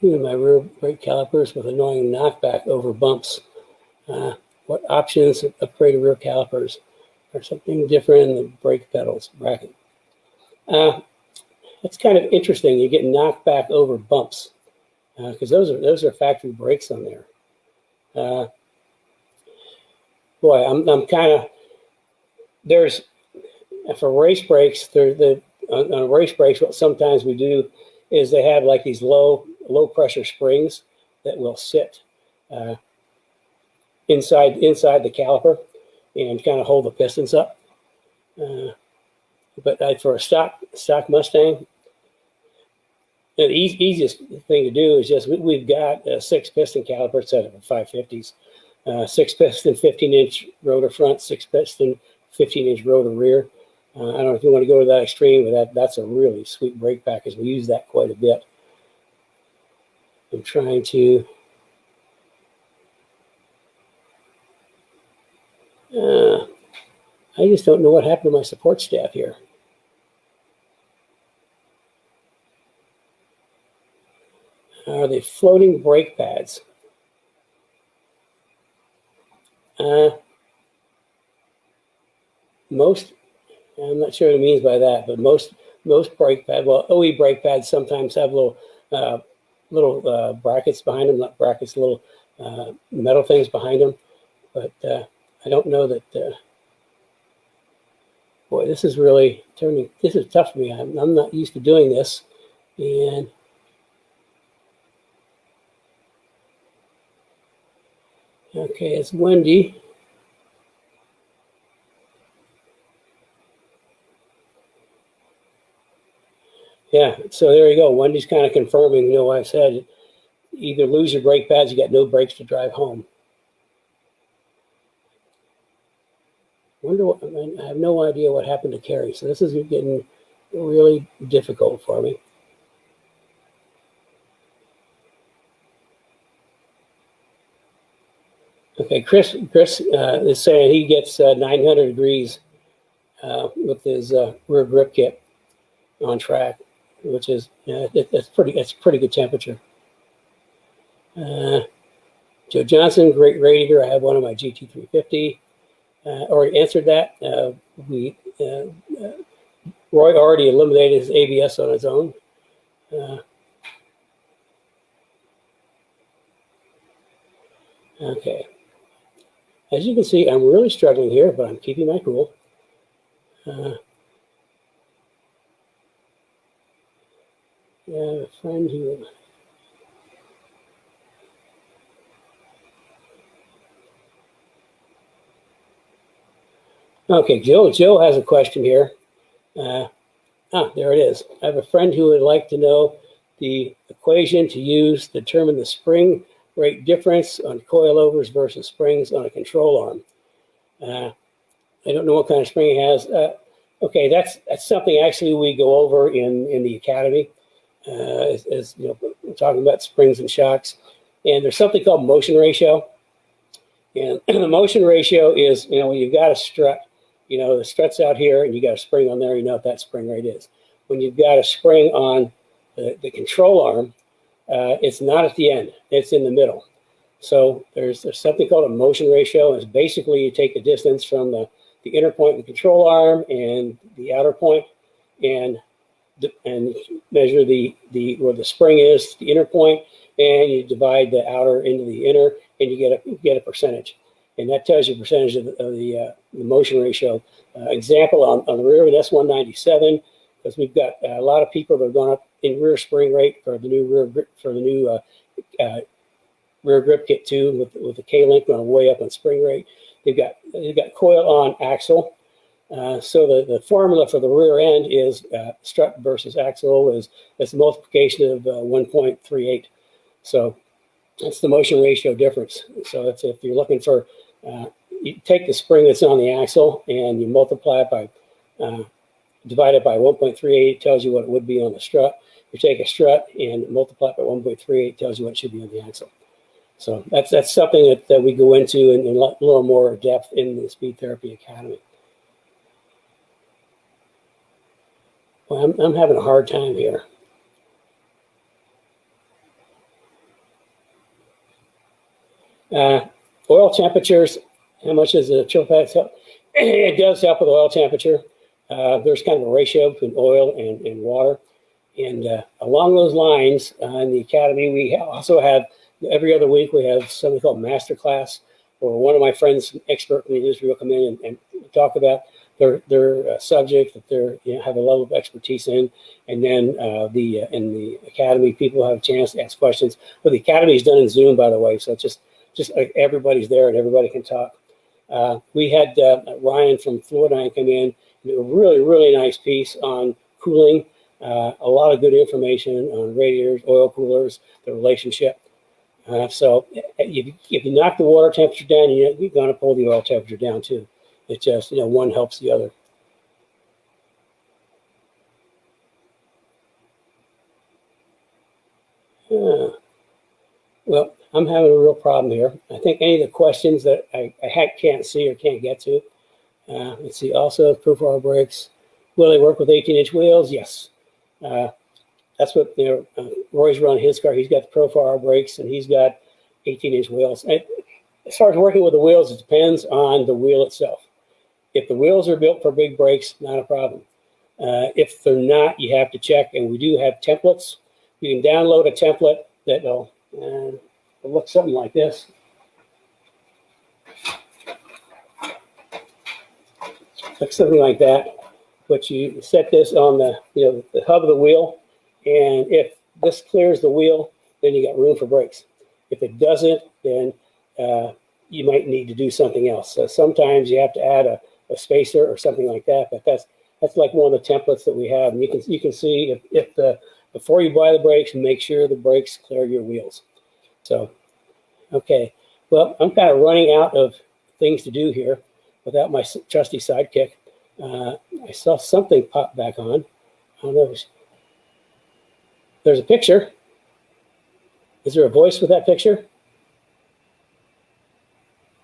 My rear brake calipers with annoying knockback over bumps. What options upgrade rear calipers? Or something different in the brake pedals bracket? That's kind of interesting. You get knocked back over bumps because those are factory brakes on there. Boy, I'm kind of there's for race brakes. On race brakes, what sometimes we do is they have like these low pressure springs that will sit inside the caliper and kind of hold the pistons up. But for a stock Mustang, the easiest thing to do is just we've got a 6-piston caliper set of 550s, 6-piston 15-inch rotor front, 6-piston 15-inch rotor rear. I don't know if you want to go to that extreme, but that's a really sweet brake package. We use that quite a bit. I'm trying to I just don't know what happened to my support staff here. Are they floating brake pads? Most, I'm not sure what it means by that, but most brake pads, well, OE brake pads sometimes have little brackets behind them, not brackets, little metal things behind them. But I don't know that. Boy, this is really turning. This is tough for me. I'm not used to doing this, and okay, it's windy. Yeah, so there you go. Wendy's kind of confirming, you know, what I said, either lose your brake pads, you got no brakes to drive home. I have no idea what happened to Carrie. So this is getting really difficult for me. Okay, Chris is saying he gets 900 degrees with his rear grip kit on track, which is it's pretty good temperature. Joe Johnson, great radiator. I have one on my GT350. Already answered that. Roy already eliminated his ABS on his own. Okay. As you can see, I'm really struggling here, but I'm keeping my cool. Yeah, a friend who. Okay, Joe has a question here. There it is. I have a friend who would like to know the equation to use to determine the spring rate difference on coilovers versus springs on a control arm. I don't know what kind of spring he has. Okay, that's something actually we go over in the academy, as you know, we're talking about springs and shocks. And there's something called motion ratio. And the motion ratio is, you know, when you've got a strut, you know, the strut's out here and you got a spring on there, you know what that spring rate is. When you've got a spring on the control arm, it's not at the end, it's in the middle. So there's something called a motion ratio. It's basically you take the distance from the inner point of the control arm and the outer point, and measure where the spring is, the inner point, and you divide the outer into the inner, and you get a percentage. And that tells you percentage of the motion ratio. Example on the rear of an S197, because we've got a lot of people that have gone up in rear spring rate for the new rear grip kit too, with the K-link going way up on spring rate. They've got coil on axle. So the formula for the rear end is strut versus axle is the multiplication of 1.38. So that's the motion ratio difference. So if you're looking for, you take the spring that's on the axle and you multiply it by, divide it by 1.38, it tells you what it would be on the strut. You take a strut and multiply it by 1.38, it tells you what it should be on the axle. So that's something that we go into in a little more depth in the Speed Therapy Academy. Well, I'm having a hard time here. Oil temperatures, how much does the chill pad help? It does help with oil temperature. There's kind of a ratio between oil and water. And along those lines, in the academy, we also have, every other week, we have something called master class, where one of my friends, an expert in the industry, will come in and talk about their subject that they have a level of expertise in. And then in the academy, people have a chance to ask questions. Well, the academy is done in Zoom, by the way, so it's just like everybody's there and everybody can talk. We had Ryan from Florida come in, A really, really nice piece on cooling. A lot of good information on radiators, oil coolers, the relationship. So if you knock the water temperature down, you're going to pull the oil temperature down too. It just, one helps the other. Well, I'm having a real problem here. I think any of the questions that I can't see or can't get to. Let's see, also profile brakes. Will they work with 18-inch wheels? Yes. That's what Roy's run his car. He's got the profile brakes and he's got 18-inch wheels. As far as working with the wheels, it depends on the wheel itself. If the wheels are built for big brakes, not a problem. If they're not, you have to check, and we do have templates. You can download a template that will look something like this. Looks something like that. But you set this on the hub of the wheel, and if this clears the wheel, then you got room for brakes. If it doesn't, then you might need to do something else. So sometimes you have to add a spacer or something like that. But that's like one of the templates that we have, and you can see if before you buy the brakes, make sure the brakes clear your wheels. So, okay. Well, I'm kind of running out of things to do here without my trusty sidekick. I saw something pop back on. I don't know. There's a picture. Is there a voice with that picture?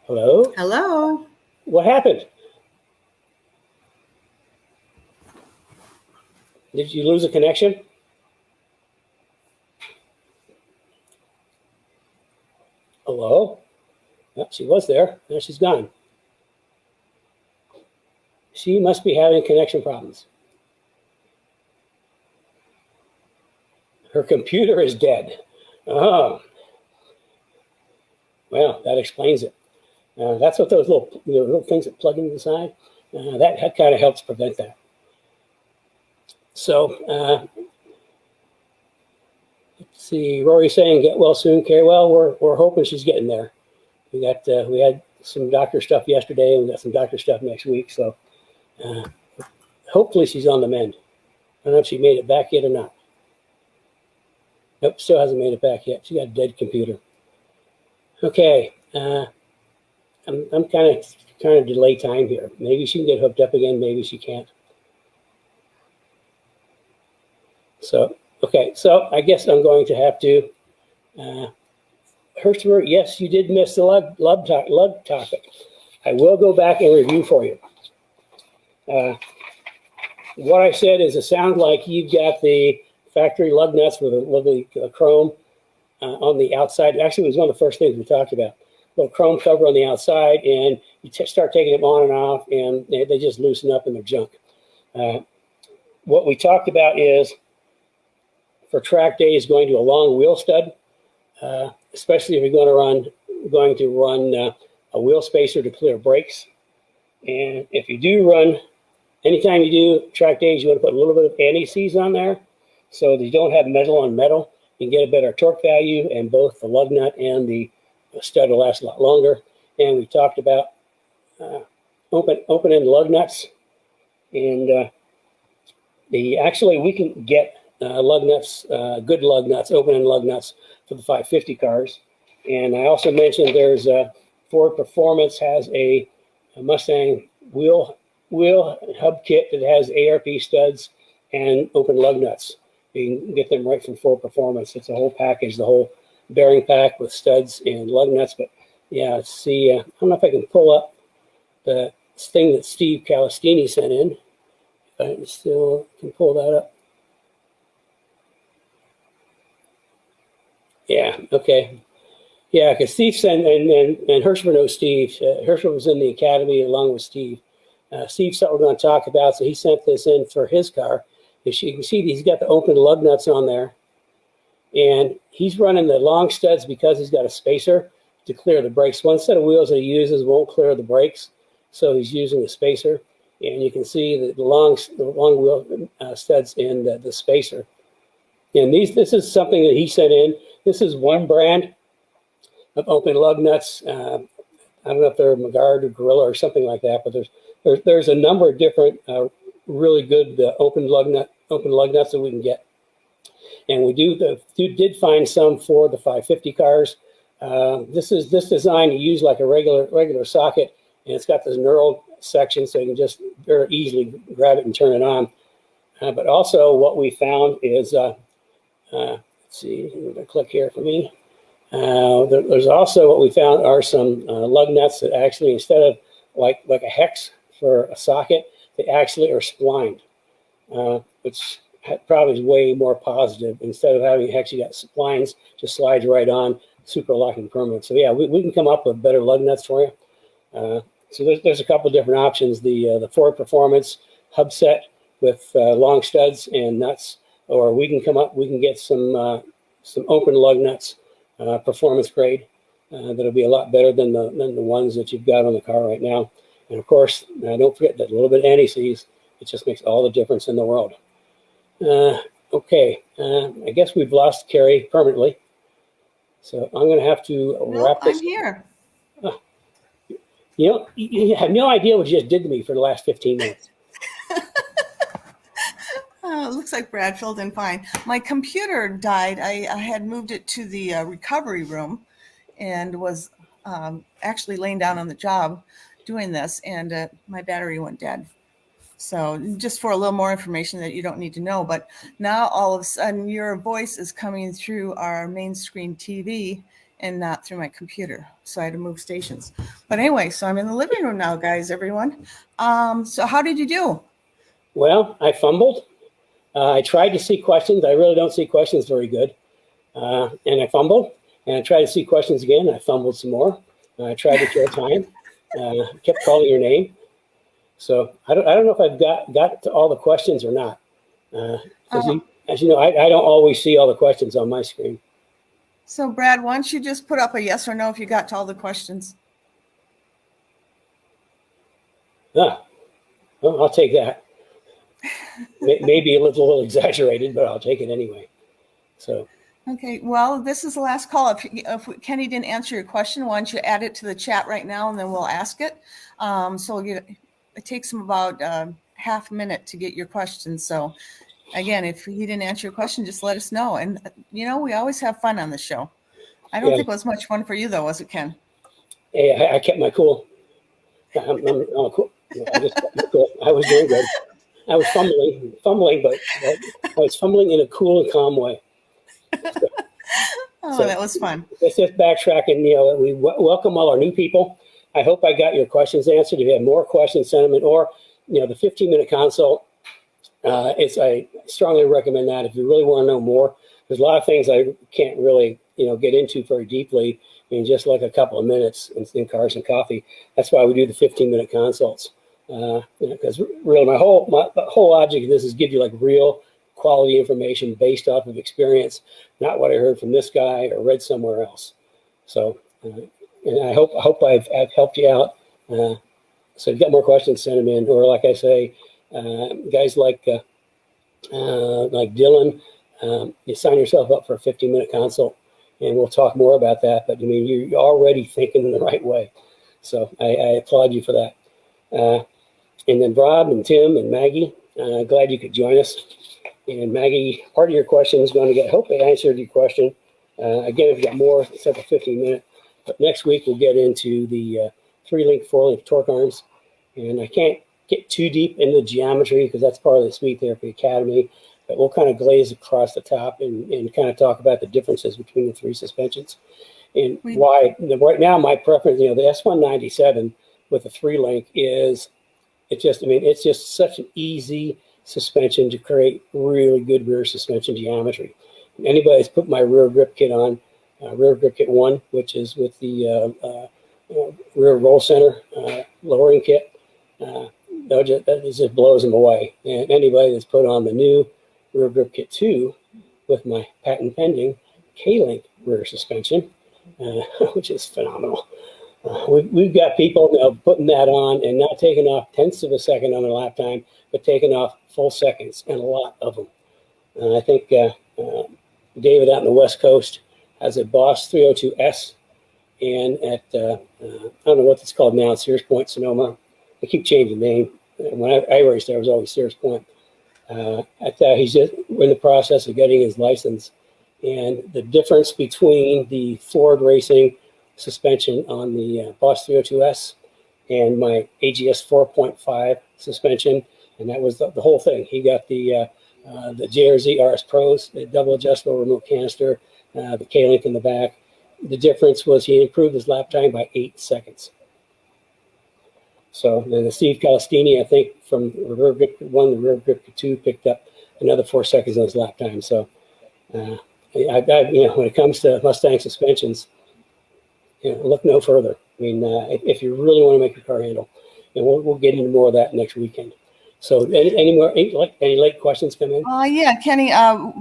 Hello? Hello. What happened? Did you lose a connection? Hello? Oh, she was there. Now she's gone. She must be having connection problems. Her computer is dead. Oh. Well, that explains it. That's what those little things that plug into the side, that kind of helps prevent that. So, let's see, Rory's saying get well soon, Carrie. Well, we're hoping she's getting there. We had some doctor stuff yesterday, and we got some doctor stuff next week. So, hopefully she's on the mend. I don't know if she made it back yet or not. Nope, still hasn't made it back yet. She got a dead computer. Okay, I'm kind of delay time here. Maybe she can get hooked up again. Maybe she can't. So, okay, so I guess I'm going to have to. Hertzberg, yes, you did miss the lug topic. I will go back and review for you. What I said is it sounds like you've got the factory lug nuts with the chrome on the outside. Actually, it was one of the first things we talked about. Little chrome cover on the outside, and you start taking them on and off, and they just loosen up in their junk. What we talked about is for track days going to a long wheel stud, especially if you're going to run a wheel spacer to clear brakes. And if you do run, anytime you do track days, you want to put a little bit of anti-seize on there so that you don't have metal on metal. You can get a better torque value, and both the lug nut and the stud will last a lot longer. And we talked about open-end lug nuts, and actually we can get lug nuts, good lug nuts, open-end lug nuts for the 550 cars. And I also mentioned there's Ford Performance has a Mustang wheel hub kit that has ARP studs and open lug nuts. You can get them right from Ford Performance. It's a whole package, the whole bearing pack with studs and lug nuts. But yeah, let's see. I don't know if I can pull up the thing that Steve Calistini sent in. I still can pull that up. Yeah, okay. Yeah, because Steve sent, and Herschel knows Steve. Herschel was in the academy along with Steve. Steve said we're going to talk about, so he sent this in for his car. As you can see, he's got the open lug nuts on there. And he's running the long studs because he's got a spacer to clear the brakes. One set of wheels that he uses won't clear the brakes, so he's using a spacer. And you can see the long wheel studs in the spacer. And this is something that he sent in. This is one brand of open lug nuts. I don't know if they're Magard or Gorilla or something like that, but there's there's a number of different really good open lug nuts that we can get. And we did find some for the 550 cars. This design you use like a regular socket, and it's got this knurled section, so you can just very easily grab it and turn it on. But also, what we found is, let's see, I'm going to click here for me. There's also what we found are some lug nuts that actually, instead of like a hex for a socket, they actually are splined, which probably is way more positive. Instead of having hex, you got splines, just slides right on, super locking permanent. So yeah, we can come up with better lug nuts for you. So there's a couple different options. The Ford Performance hub set with long studs and nuts, or we can get some open lug nuts, performance grade, that'll be a lot better than the ones that you've got on the car right now. And of course, don't forget that a little bit of anti-seize. It just makes all the difference in the world. Okay, I guess we've lost Carrie permanently, so I'm going to have to wrap this. I'm here. You have no idea what you just did to me for the last 15 minutes. It looks like Brad filled in fine. My computer died. I had moved it to the recovery room and was actually laying down on the job doing this, and my battery went dead. So just for a little more information that you don't need to know, but now all of a sudden your voice is coming through our main screen TV and not through my computer. So I had to move stations. But anyway, so I'm in the living room now, guys, everyone. So how did you do? Well, I fumbled. I tried to see questions. I really don't see questions very good. And I fumbled. And I tried to see questions again. I fumbled some more. I tried to kill time. Kept calling your name. So I don't know if I've got to all the questions or not. As you know, I don't always see all the questions on my screen. So Brad, why don't you just put up a yes or no if you got to all the questions? Well, I'll take that. Maybe a little exaggerated, but I'll take it anyway. So. Okay, well, this is the last call. If Kenny didn't answer your question, why don't you add it to the chat right now, and then we'll ask it. So it takes him about half a minute to get your question. So again, if he didn't answer your question, just let us know. And we always have fun on the show. I don't think it was much fun for you though, was it, Ken? Hey, I kept my cool. I'm cool. I just kept my cool. I was doing good. I was fumbling, but I was fumbling in a cool and calm way. So that was fun. It's just backtracking. We welcome all our new people. I hope I got your questions answered. If you have more questions, send them in. Or, the 15-minute consult. I strongly recommend that if you really want to know more. There's a lot of things I can't really, get into very deeply in just like a couple of minutes in Cars and Coffee. That's why we do the 15-minute consults. Because really, my whole object of this is give you like real quality information based off of experience, not what I heard from this guy or read somewhere else. So, and I hope I've helped you out. So if you've got more questions, send them in. Or like I say, guys like Dylan, you sign yourself up for a 15-minute consult, and we'll talk more about that. But you're already thinking in the right way. So I applaud you for that. And then Rob and Tim and Maggie, glad you could join us. And Maggie, part of your question is going to get, hope I answered your question. Again, if you got more, it's like a 15-minute. But next week, we'll get into the 3-link, 4-link torque arms. And I can't get too deep into the geometry because that's part of the Speed Therapy Academy. But we'll kind of glaze across the top and kind of talk about the differences between the 3 suspensions. And why, right now, my preference, the S197 with the 3-link is, it's just such an easy suspension to create really good rear suspension geometry. Anybody that's put my rear grip kit on, rear grip kit 1, which is with the rear roll center lowering kit, that just blows them away. And anybody that's put on the new rear grip kit 2 with my patent pending K-link rear suspension, which is phenomenal. We've got people putting that on and not taking off tenths of a second on their lap time, but taking off full seconds, and a lot of them. I think David out in the West Coast has a Boss 302S, and at I don't know what it's called now, Sears Point, Sonoma, they keep changing the name. When I raced there, it was always Sears Point. He's just in the process of getting his license. And the difference between the Ford Racing suspension on the Boss 302S and my AGS 4.5 suspension, and that was the whole thing. He got the JRZ RS Pros, the double adjustable remote canister, the K-Link in the back. The difference was he improved his lap time by 8 seconds. So then the Steve Calistini, I think, from rear grip 1 to rear grip 2, picked up another 4 seconds on his lap time. So, when it comes to Mustang suspensions, look no further. I mean, if you really want to make your car handle, and we'll get into more of that next weekend. So, any late questions come in? Yeah, Kenny.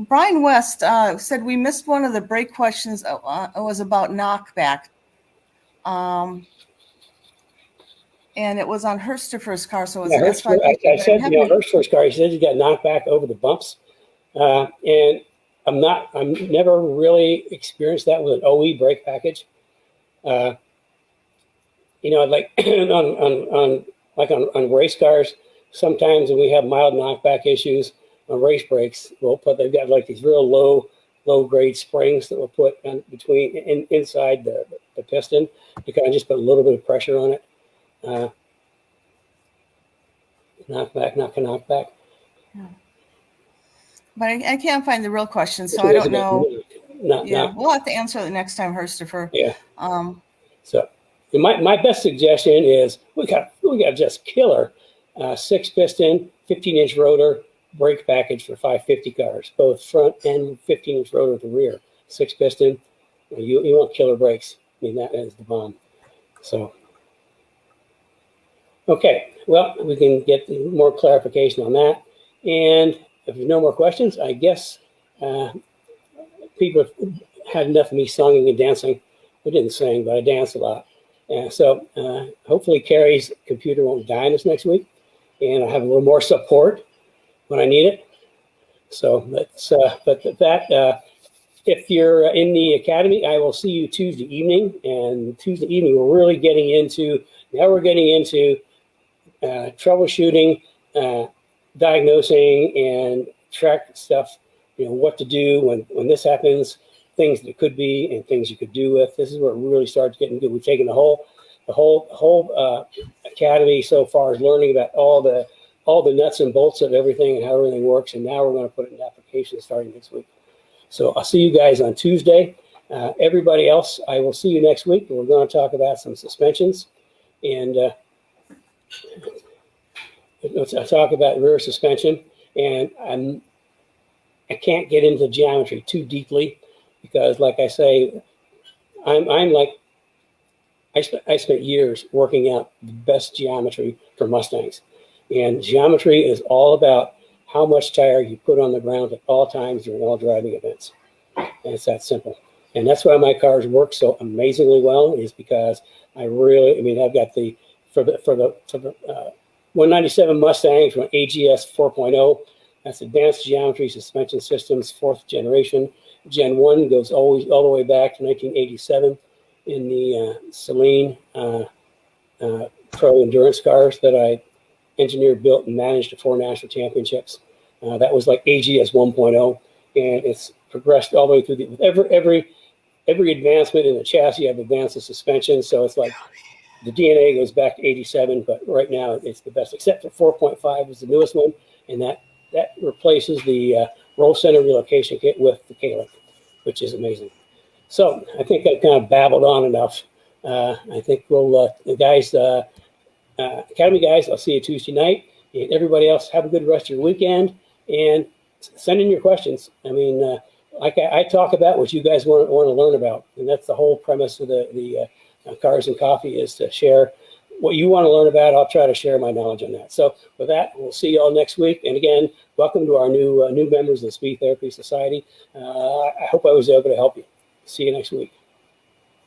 Brian West said we missed one of the break questions. It was about knockback. And it was on Hurstifer's car, so it was an S550. I said, Hurstifer's car, he said he got knocked back over the bumps. And I'm never really experienced that with an OE brake package. Like on race cars, sometimes when we have mild knockback issues on race brakes, they've got like these real low grade springs that we'll put inside the piston to kind of just put a little bit of pressure on it. Knockback. Yeah. But I can't find the real question, so I don't know. We'll have to answer it next time, Hurstifer. Yeah. So my best suggestion is we got just killer 6-piston, 15-inch rotor brake package for 550 cars, both front and 15-inch rotor at the rear. 6-piston, you want killer brakes. I mean, that is the bomb. So. Okay, well, we can get more clarification on that. And if there's no more questions, I guess people have had enough of me singing and dancing. I didn't sing, but I danced a lot. And so hopefully Carrie's computer won't die on us next week, and I'll have a little more support when I need it. So if you're in the academy, I will see you Tuesday evening. And Tuesday evening, we're getting into troubleshooting, diagnosing, and track stuff. What to do when this happens, things that could be, and things you could do with. This is where it really starts getting good. We've taken the whole academy so far is learning about all the nuts and bolts of everything and how everything works. And now we're going to put it in application starting next week. So I'll see you guys on Tuesday. Everybody else, I will see you next week. We're going to talk about some suspensions and. I talk about rear suspension, and I can't get into geometry too deeply because, like I say, I spent years working out the best geometry for Mustangs, and geometry is all about how much tire you put on the ground at all times during all driving events, and it's that simple. And that's why my cars work so amazingly well, is because I've got for the 197 Mustang from AGS 4.0. That's Advanced Geometry Suspension Systems, 4th generation. Gen 1 goes all the way back to 1987 in the Celine Pro Endurance cars that I engineered, built, and managed to 4 national championships. That was like AGS 1.0, and it's progressed all the way through every advancement in the chassis. I've advanced the suspension, so it's like the DNA goes back to 87, but right now it's the best, except for 4.5 is the newest one, and that replaces the roll center relocation kit with the K-Link, which is amazing. So I think I've kind of babbled on enough. I think we'll, the guys, Academy guys, I'll see you Tuesday night. And everybody else, have a good rest of your weekend, and send in your questions. I mean, like I talk about what you guys want to learn about, and that's the whole premise of the Cars and Coffee, is to share what you want to learn about. I'll try to share my knowledge on that. So with that, we'll see you all next week. And again, welcome to our new members of the Speed Therapy Society. I hope I was able to help you. See you next week.